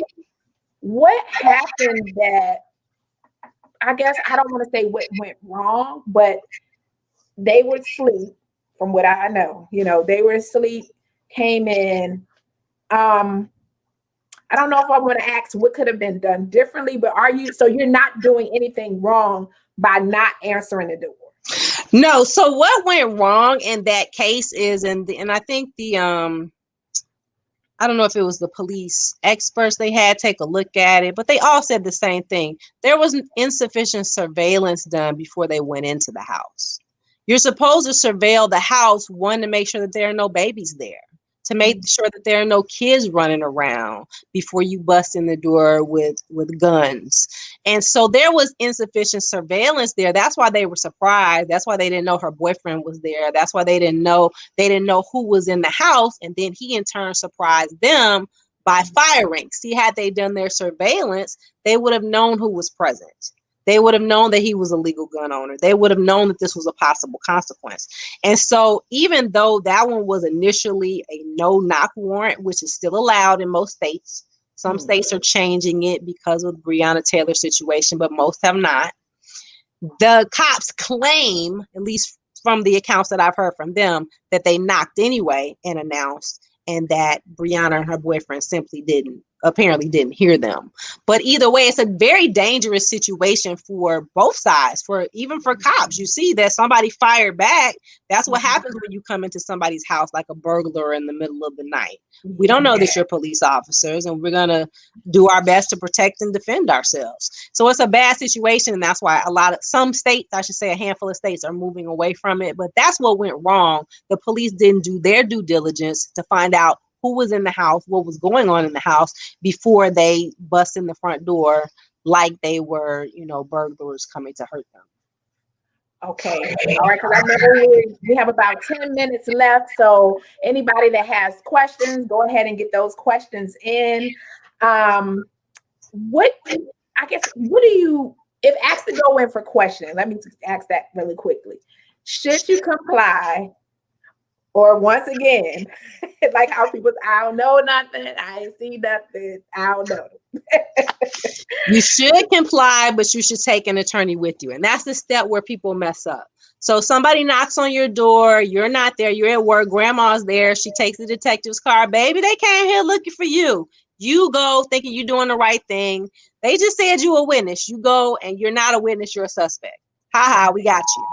what happened that, I guess I don't want to say what went wrong, but they were asleep, from what I know. They were asleep, came in. I don't know if I want to ask what could have been done differently, but you're not doing anything wrong by not answering the door? No. So what went wrong in that case is, and I think I don't know if it was the police experts they had take a look at it, but they all said the same thing. There was insufficient surveillance done before they went into the house. You're supposed to surveil the house, one, to make sure that there are no babies there, to make sure that there are no kids running around before you bust in the door with guns. And so there was insufficient surveillance there. That's why they were surprised. That's why they didn't know her boyfriend was there. That's why they didn't know who was in the house. And then he in turn surprised them by firing. See, had they done their surveillance, they would have known who was present. They would have known that he was a legal gun owner. They would have known that this was a possible consequence. And so even though that one was initially a no-knock warrant, which is still allowed in most states, some states are changing it because of the Breonna Taylor situation, but most have not. The cops claim, at least from the accounts that I've heard from them, that they knocked anyway and announced, and that Breonna and her boyfriend simply apparently didn't hear them. But either way, it's a very dangerous situation for both sides, even for cops. You see that somebody fired back. That's what happens when you come into somebody's house like a burglar in the middle of the night. We don't know that you're police officers, and we're going to do our best to protect and defend ourselves. So it's a bad situation, and that's why some states, I should say a handful of states, are moving away from it. But that's what went wrong. The police didn't do their due diligence to find out who was in the house, what was going on in the house before they bust in the front door like they were, burglars coming to hurt them. Okay. All right. Because I know we have about 10 minutes left. So anybody that has questions, go ahead and get those questions in. If asked to go in for questioning, let me ask that really quickly. Should you comply? Or once again, like how people, I don't know nothing, I ain't see nothing, I don't know. You should comply, but you should take an attorney with you. And that's the step where people mess up. So somebody knocks on your door, you're not there, you're at work, grandma's there, she takes the detective's car, baby, they came here looking for you. You go thinking you're doing the right thing. They just said you a witness. You go and you're not a witness, you're a suspect. We got you.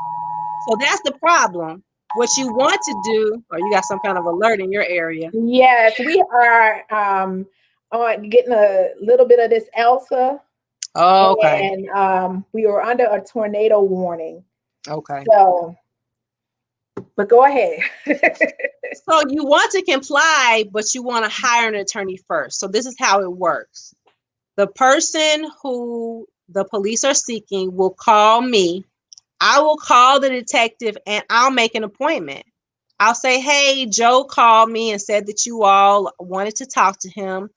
So that's the problem. What you want to do, or you got some kind of alert in your area? Yes, we are getting a little bit of this Elsa. Oh, okay. And we were under a tornado warning. Okay. So, but go ahead. So you want to comply, but you want to hire an attorney first. So this is how it works. The person who the police are seeking will call me. I will call the detective and I'll make an appointment. I'll say, hey, Joe called me and said that you all wanted to talk to him.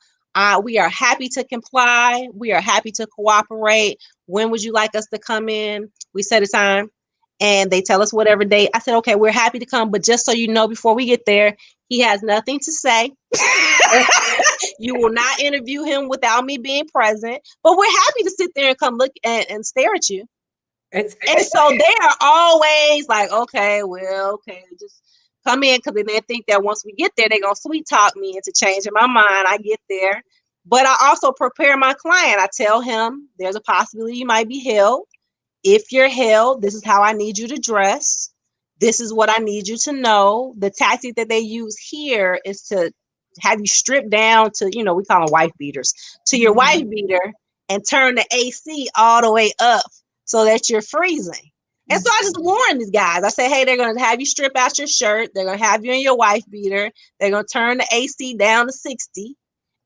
We are happy to comply. We are happy to cooperate. When would you like us to come in? We set a time and they tell us whatever day. I said, okay, we're happy to come. But just so you know, before we get there, he has nothing to say. You will not interview him without me being present. But we're happy to sit there and come look and stare at you. And so they are always like, okay, well, okay, just come in, because they think that once we get there, they're going to sweet talk me into changing my mind. I get there. But I also prepare my client. I tell him there's a possibility you might be held. If you're held, this is how I need you to dress. This is what I need you to know. The tactic that they use here is to have you strip down to, we call them wife beaters, to your wife beater and turn the AC all the way up so that you're freezing. And so I just warn these guys. I say, hey, they're going to have you strip out your shirt. They're going to have you in your wife beater. They're going to turn the AC down to 60.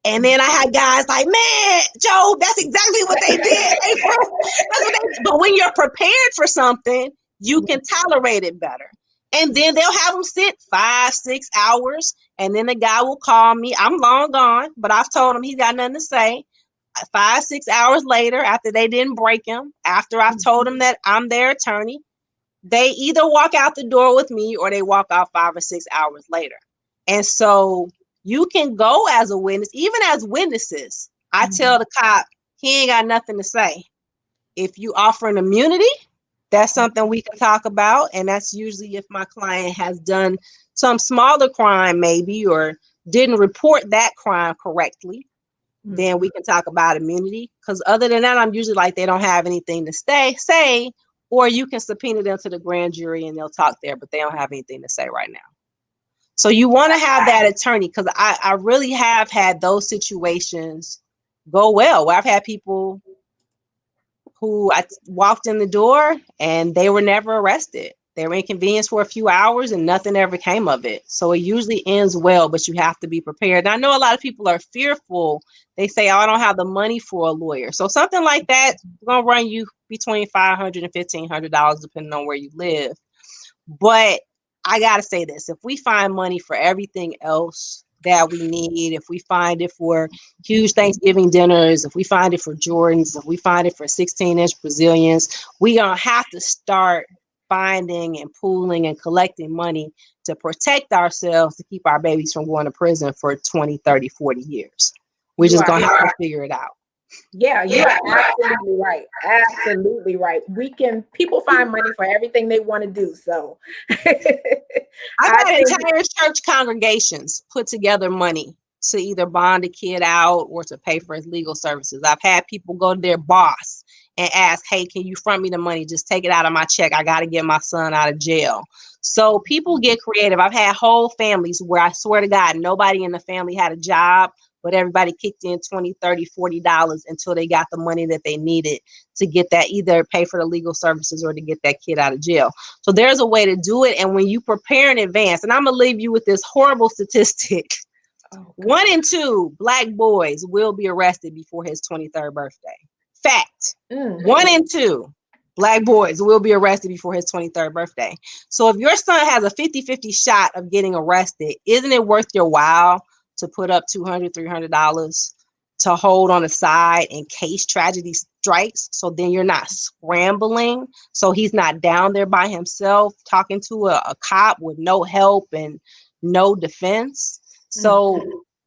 And then I had guys like, man, Joe, that's exactly what they did. But when you're prepared for something, you can tolerate it better. And then they'll have them sit 5-6 hours. And then the guy will call me. I'm long gone, but I've told him he's got nothing to say. 5-6 hours later, after they didn't break him, after I've told them that I'm their attorney, they either walk out the door with me or they walk out 5 or 6 hours later. And so you can go as a witness, even as witnesses. I tell the cop, he ain't got nothing to say. If you offer an immunity, that's something we can talk about. And that's usually if my client has done some smaller crime maybe, or didn't report that crime correctly, then we can talk about immunity. Because other than that, I'm usually like, they don't have anything to say, or you can subpoena them to the grand jury and they'll talk there, but they don't have anything to say right now. So you want to have that attorney, because I really have had those situations go well, where I've had people who I walked in the door and they were never arrested. They were inconvenienced for a few hours and nothing ever came of it. So it usually ends well, but you have to be prepared. And I know a lot of people are fearful. They say, oh, I don't have the money for a lawyer. So something like that is going to run you between $500 and $1,500, depending on where you live. But I got to say this, if we find money for everything else that we need, if we find it for huge Thanksgiving dinners, if we find it for Jordans, if we find it for 16-inch Brazilians, we gonna have to start finding and pooling and collecting money to protect ourselves, to keep our babies from going to prison for 20, 30, 40 years. We're just gonna have to figure it out. Yeah, you are absolutely right. Absolutely right. People find money for everything they want to do. So I've had entire church congregations put together money to either bond a kid out or to pay for his legal services. I've had people go to their boss and ask, hey, can you front me the money? Just take it out of my check. I got to get my son out of jail. So people get creative. I've had whole families where I swear to God, nobody in the family had a job, but everybody kicked in $20, $30, $40 until they got the money that they needed to get that, either pay for the legal services or to get that kid out of jail. So there's a way to do it. And when you prepare in advance, and I'm going to leave you with this horrible statistic. 1 in 2 Black boys will be arrested before his 23rd birthday. Fact. 1 in 2 Black boys will be arrested before his 23rd birthday. So if your son has a 50-50 shot of getting arrested, isn't it worth your while to put up $200, $300 to hold on the side in case tragedy strikes? So then you're not scrambling. So he's not down there by himself talking to a cop with no help and no defense. So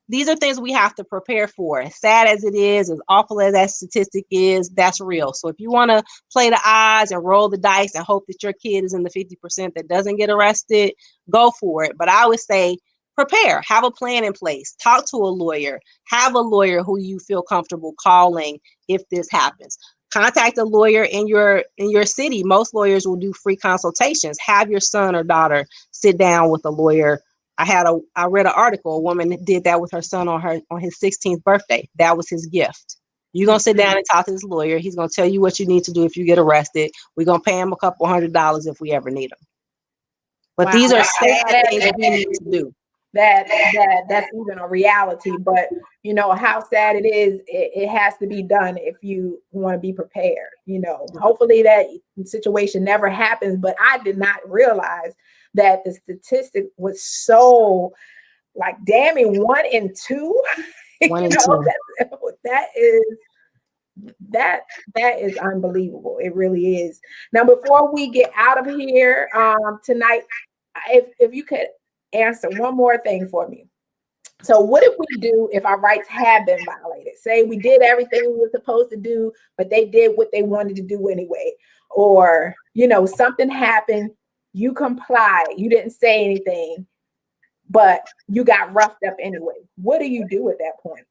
these are things we have to prepare for. As sad as it is, as awful as that statistic is, that's real. So if you want to play the odds and roll the dice and hope that your kid is in the 50% that doesn't get arrested, go for it. But I would say prepare, have a plan in place, talk to a lawyer, have a lawyer who you feel comfortable calling if this happens. Contact a lawyer in your city. Most lawyers will do free consultations. Have your son or daughter sit down with a lawyer. I read an article, a woman did that with her son on his 16th birthday. That was his gift. You're going to sit down and talk to this lawyer. He's going to tell you what you need to do if you get arrested. We're going to pay him a couple $100 if we ever need him. But Wow, these are sad things that we need to do. That's even a reality. But you know how sad it is. It has to be done if you want to be prepared. You know, hopefully that situation never happens. But I did not realize that the statistic was so like damning 1 in 2. 1 in 2. That is unbelievable. It really is. Now, before we get out of here tonight, if you could answer one more thing for me. So what if we do if our rights have been violated? Say we did everything we were supposed to do, but they did what they wanted to do anyway. Or, you know, something happened, you complied, you didn't say anything, but you got roughed up anyway. What do you do at that point?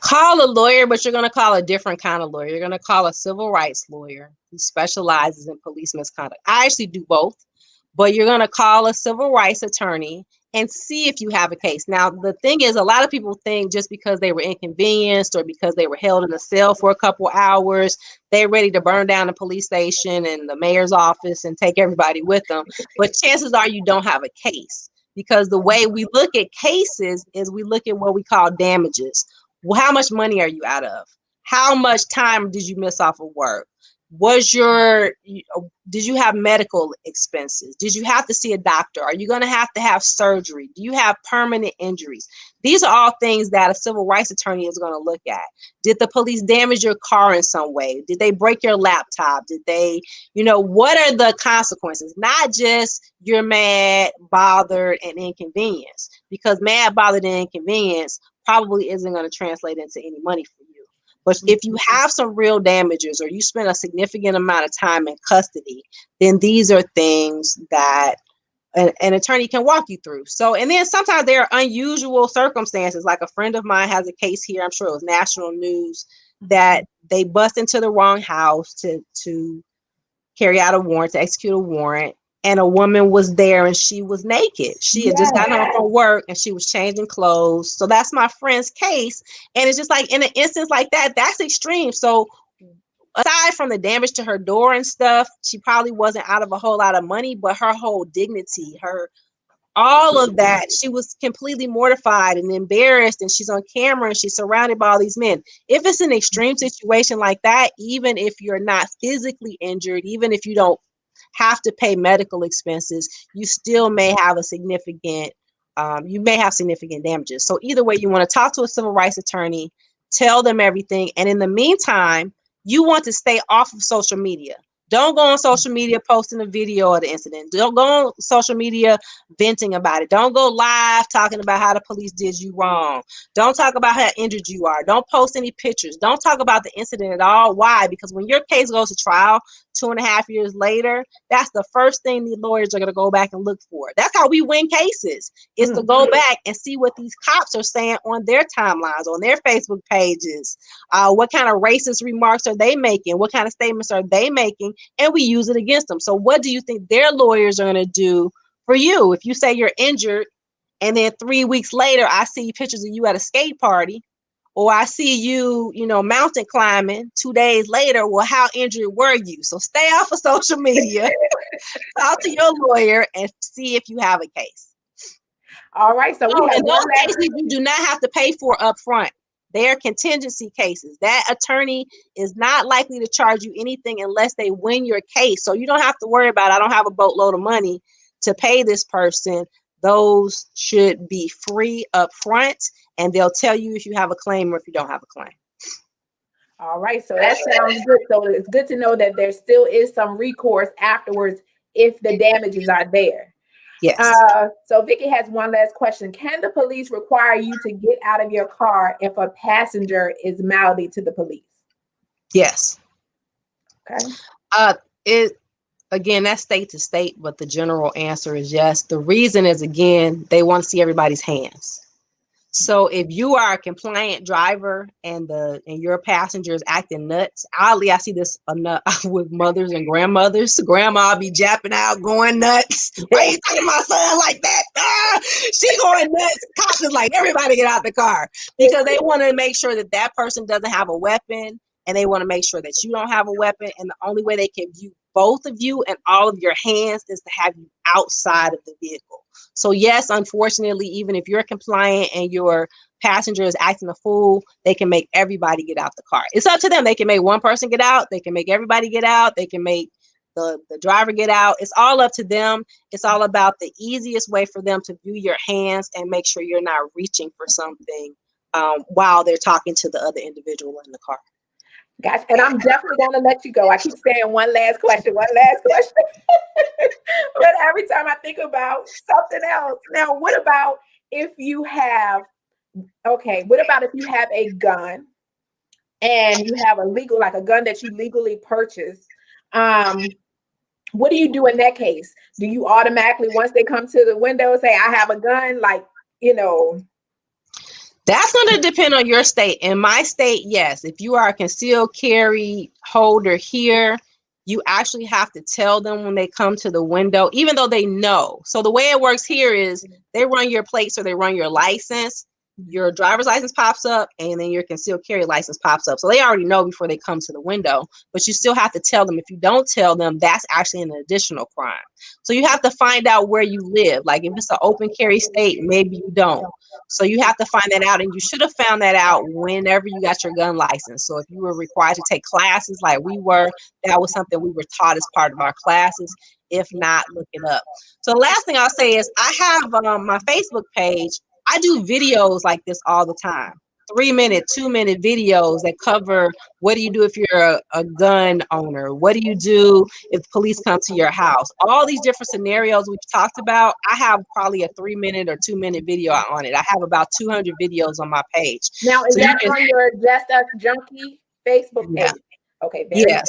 Call a lawyer, but you're going to call a different kind of lawyer. You're going to call a civil rights lawyer who specializes in police misconduct. I actually do both, but you're going to call a civil rights attorney and see if you have a case. Now, the thing is, a lot of people think just because they were inconvenienced or because they were held in a cell for a couple hours, they're ready to burn down the police station and the mayor's office and take everybody with them. But chances are you don't have a case, because the way we look at cases is we look at what we call damages. Well, how much money are you out of? How much time did you miss off of work? Did you have medical expenses? Did you have to see a doctor? Are you going to have surgery? Do you have permanent injuries? These are all things that a civil rights attorney is going to look at. Did the police damage your car in some way? Did they break your laptop? Did they, what are the consequences? Not just you're mad, bothered, and inconvenienced, because mad, bothered, and inconvenienced probably isn't going to translate into any money for you. But if you have some real damages or you spend a significant amount of time in custody, then these are things that an attorney can walk you through. So, and then sometimes there are unusual circumstances. Like a friend of mine has a case here, I'm sure it was national news, that they bust into the wrong house to carry out a warrant, to execute a warrant. And a woman was there and she was naked. She had just gotten home from work and she was changing clothes. So that's my friend's case. And it's just like, in an instance like that, that's extreme. So aside from the damage to her door and stuff, she probably wasn't out of a whole lot of money, but her whole dignity, all of that, she was completely mortified and embarrassed, and she's on camera and she's surrounded by all these men. If it's an extreme situation like that, even if you're not physically injured, even if you don't have to pay medical expenses, you still may have significant damages. So either way, you want to talk to a civil rights attorney, tell them everything. And in the meantime, you want to stay off of social media. Don't go on social media posting a video of the incident. Don't go on social media venting about it. Don't go live talking about how the police did you wrong. Don't talk about how injured you are. Don't post any pictures. Don't talk about the incident at all. Why? Because when your case goes to trial 2.5 years later, that's the first thing the lawyers are going to go back and look for. That's how we win cases, is to go back and see what these cops are saying on their timelines, on their Facebook pages. What kind of racist remarks are they making? What kind of statements are they making? And we use it against them. So what do you think their lawyers are going to do for you? If you say you're injured and then 3 weeks later, I see pictures of you at a skate party, or I see you, mountain climbing 2 days later, well, how injured were you? So stay off of social media, talk to your lawyer and see if you have a case. All right. So we have those cases you do not have to pay for up front. They are contingency cases. That attorney is not likely to charge you anything unless they win your case. So you don't have to worry about, I don't have a boatload of money to pay this person. Those should be free up front, and they'll tell you if you have a claim or if you don't have a claim. All right. So that sounds good. So it's good to know that there still is some recourse afterwards if the damages are there. Yes. So Vicky has one last question. Can the police require you to get out of your car if a passenger is mouthy to the police? Yes. Okay. Again, that's state to state, but the general answer is yes. The reason is, again, they want to see everybody's hands. So if you are a compliant driver and your passenger is acting nuts, oddly, I see this with mothers and grandmothers. Grandma be japping out, going nuts. Why you talking to my son like that? Ah, she going nuts. Cops is like, everybody get out the car, because they want to make sure that that person doesn't have a weapon, and they want to make sure that you don't have a weapon. And the only way they can view both of you and all of your hands is to have you outside of the vehicle. So yes, unfortunately, even if you're compliant and your passenger is acting a fool, they can make everybody get out the car. It's up to them. They can make one person get out. They can make everybody get out. They can make the driver get out. It's all up to them. It's all about the easiest way for them to view your hands and make sure you're not reaching for something while they're talking to the other individual in the car. Gosh, and I'm definitely going to let you go. I keep saying one last question. But every time I think about something else. Now, what about if you have, what about if you have a gun and you have a gun that you legally purchased? What do you do in that case? Do you automatically, once they come to the window, say, I have a gun? That's going to depend on your state. In my state, yes. If you are a concealed carry holder here, you actually have to tell them when they come to the window, even though they know. So the way it works here is they run your plates or they run your license. Your driver's license pops up, and then your concealed carry license pops up. So they already know before they come to the window, but you still have to tell them. If you don't tell them, that's actually an additional crime. So you have to find out where you live. Like if it's an open carry state, maybe you don't. So you have to find that out, and you should have found that out whenever you got your gun license. So if you were required to take classes like we were, that was something we were taught as part of our classes. If not, look it up. So the last thing I'll say is I have my Facebook page. I do videos like this all the time. 3-minute, 2-minute videos that cover what do you do if you're a gun owner? What do you do if police come to your house? All these different scenarios we've talked about. I have probably a 3-minute or 2-minute video on it. I have about 200 videos on my page. Now, is that on your Just Us Junkie Facebook page? Yeah. Okay. Yeah.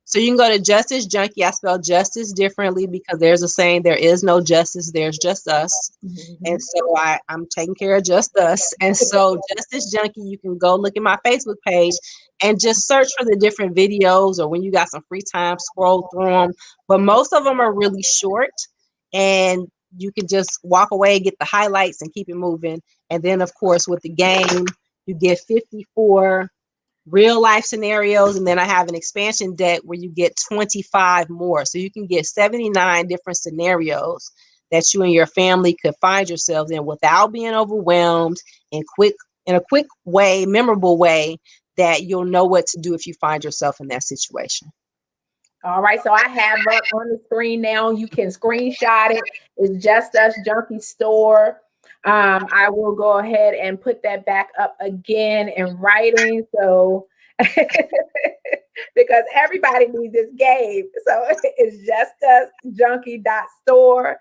So you can go to Justice Junkie. I spell justice differently because there's a saying, there is no justice, there's just us. Mm-hmm. And so I'm taking care of just us. And so Justice Junkie, you can go look at my Facebook page and just search for the different videos, or when you got some free time, scroll through them. But most of them are really short, and you can just walk away, get the highlights, and keep it moving. And then, of course, with the game, you get 54 real life scenarios, and then I have an expansion deck where you get 25 more. So you can get 79 different scenarios that you and your family could find yourselves in without being overwhelmed, in a quick way, memorable way, that you'll know what to do if you find yourself in that situation. All right, so I have up on the screen now. You can screenshot it. It's Just Us Junkie Store. I will go ahead and put that back up again in writing. So because everybody needs this game. So it's justusjunkie.store.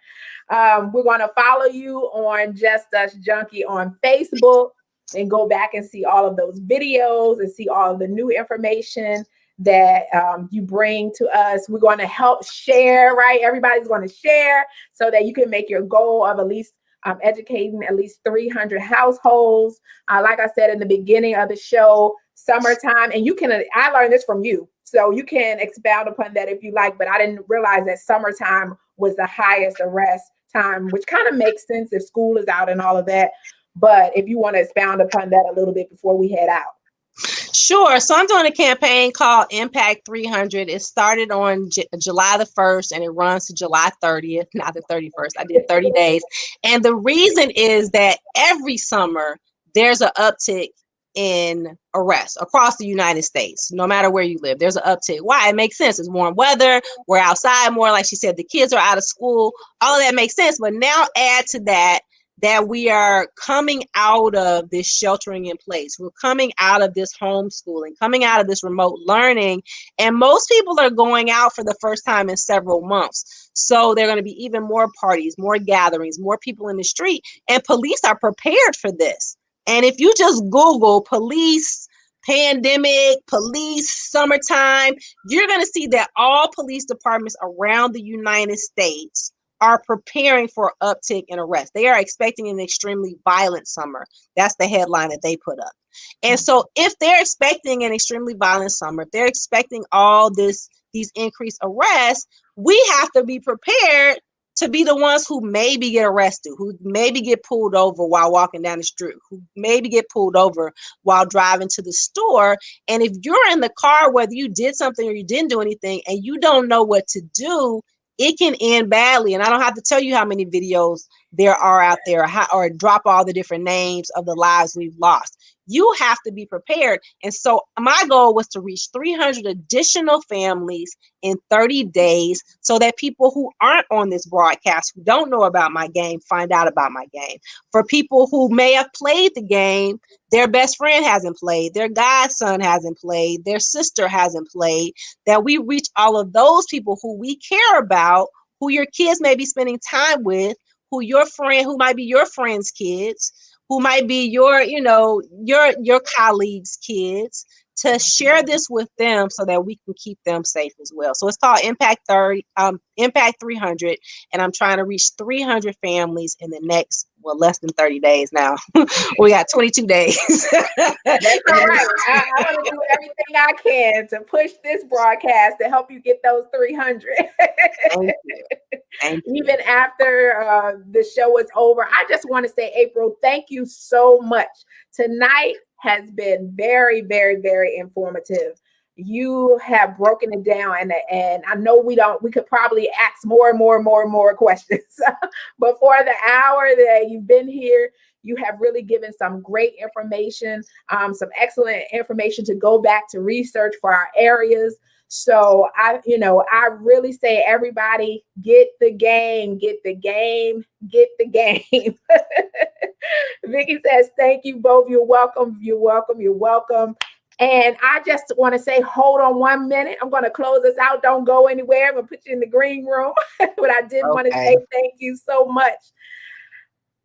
We're going to follow you on Just Us Junkie on Facebook and go back and see all of those videos and see all of the new information that you bring to us. We're going to help share, right? Everybody's going to share so that you can make your goal of at least educating at least 300 households. Like I said in the beginning of the show, summertime, and I learned this from you, so you can expound upon that if you like, but I didn't realize that summertime was the highest arrest time, which kind of makes sense if school is out and all of that. But if you want to expound upon that a little bit before we head out. Sure. So I'm doing a campaign called Impact 300. It started on July the 1st and it runs to July 30th, not the 31st. I did 30 days. And the reason is that every summer there's an uptick in arrests across the United States. No matter where you live, there's an uptick. Why? It makes sense. It's warm weather. We're outside more. Like she said, the kids are out of school. All of that makes sense. But now add to that we are coming out of this sheltering in place. We're coming out of this homeschooling, coming out of this remote learning. And most people are going out for the first time in several months. So there are going to be even more parties, more gatherings, more people in the street. And police are prepared for this. And if you just Google police pandemic, police summertime, you're going to see that all police departments around the United States are preparing for uptick in arrest. They are expecting an extremely violent summer. That's the headline that they put up. And so if they're expecting an extremely violent summer, if they're expecting all these increased arrests, we have to be prepared to be the ones who maybe get arrested, who maybe get pulled over while walking down the street, who maybe get pulled over while driving to the store. And if you're in the car, whether you did something or you didn't do anything, and you don't know what to do, it can end badly. And I don't have to tell you how many videos there are out there, or drop all the different names of the lives we've lost. You have to be prepared. And so my goal was to reach 300 additional families in 30 days so that people who aren't on this broadcast, who don't know about my game, find out about my game. For people who may have played the game, their best friend hasn't played, their godson hasn't played, their sister hasn't played, that we reach all of those people who we care about, who your kids may be spending time with, who might be your friends' kids, who might be your colleagues' kids, to share this with them so that we can keep them safe as well. So it's called Impact 300, and I'm trying to reach 300 families in the next, less than 30 days now. We got 22 days. That's all right. I want to do everything I can to push this broadcast to help you get those 300. Thank you. Thank you. Even after the show is over, I just want to say, April, thank you so much. Tonight has been very, very, very informative. You have broken it down, and I know we could probably ask more and more questions. But for the hour that you've been here, you have really given some great information, some excellent information to go back to research for our areas. So I really say, everybody, get the game, get the game, get the game. Vicky says, thank you both. You're welcome. You're welcome. You're welcome. And I just want to say, hold on 1 minute. I'm going to close this out. Don't go anywhere. I'm going to put you in the green room. But I did want to say thank you so much.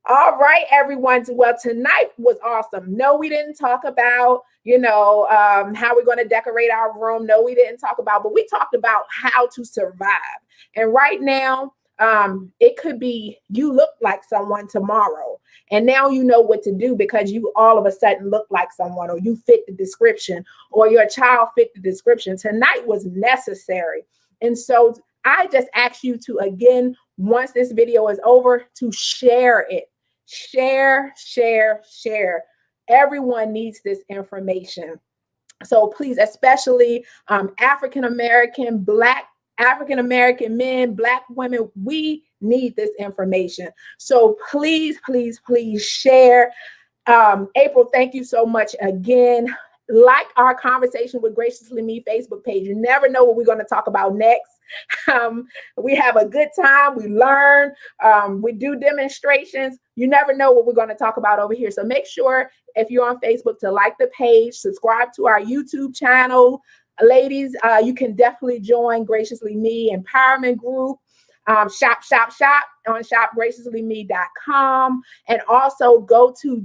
All right, everyone. Well, tonight was awesome. No, we didn't talk about, how we're going to decorate our room. No, we didn't talk about, but we talked about how to survive. And right now, it could be you look like someone tomorrow, and now you know what to do because you all of a sudden look like someone, or you fit the description, or your child fit the description. Tonight was necessary. And so I just ask you to, again, once this video is over, to share it. Share. Everyone needs this information. So please, especially African-American, Black African-American men, Black women, we need this information. So please share. April, thank you so much again. Like our Conversation with Graciously Me Facebook page. You never know what we're going to talk about next. We have a good time. We learn. We do demonstrations. You never know what we're going to talk about over here. So make sure, if you're on Facebook, to like the page, subscribe to our YouTube channel. Ladies, you can definitely join Graciously Me Empowerment Group. Shop on shopgraciouslyme.com, and also go to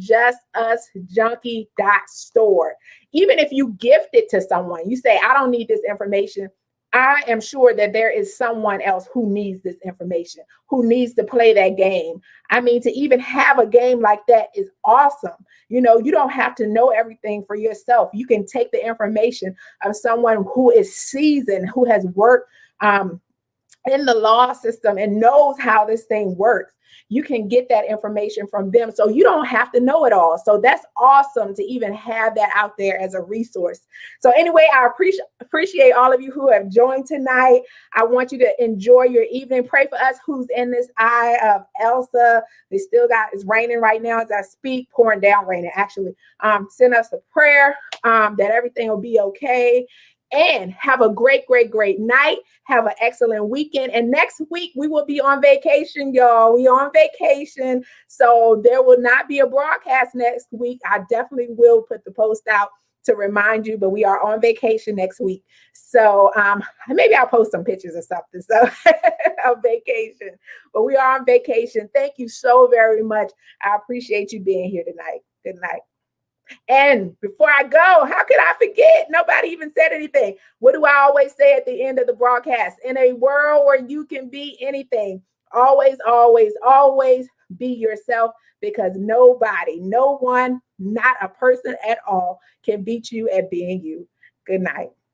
justusjunkie.store. Even if you gift it to someone, you say, I don't need this information, I am sure that there is someone else who needs this information, who needs to play that game. I mean, to even have a game like that is awesome. You don't have to know everything for yourself. You can take the information of someone who is seasoned, who has worked in the law system and knows how this thing works. You can get that information from them, so you don't have to know it all. So that's awesome to even have that out there as a resource. So anyway, I appreciate all of you who have joined tonight. I want you to enjoy your evening. Pray for us who's in this eye of Elsa. It's raining right now as I speak, pouring down raining actually. Send us a prayer that everything will be okay. And have a great night. Have an excellent weekend. And next week, we will be on vacation, y'all. We on vacation. So there will not be a broadcast next week. I definitely will put the post out to remind you, but we are on vacation next week. So maybe I'll post some pictures or something. So of vacation. But we are on vacation. Thank you so very much. I appreciate you being here tonight. Good night. And before I go, how could I forget? Nobody even said anything. What do I always say at the end of the broadcast? In a world where you can be anything, Always, always, always be yourself, because nobody, no one, not a person at all can beat you at being you. Good night.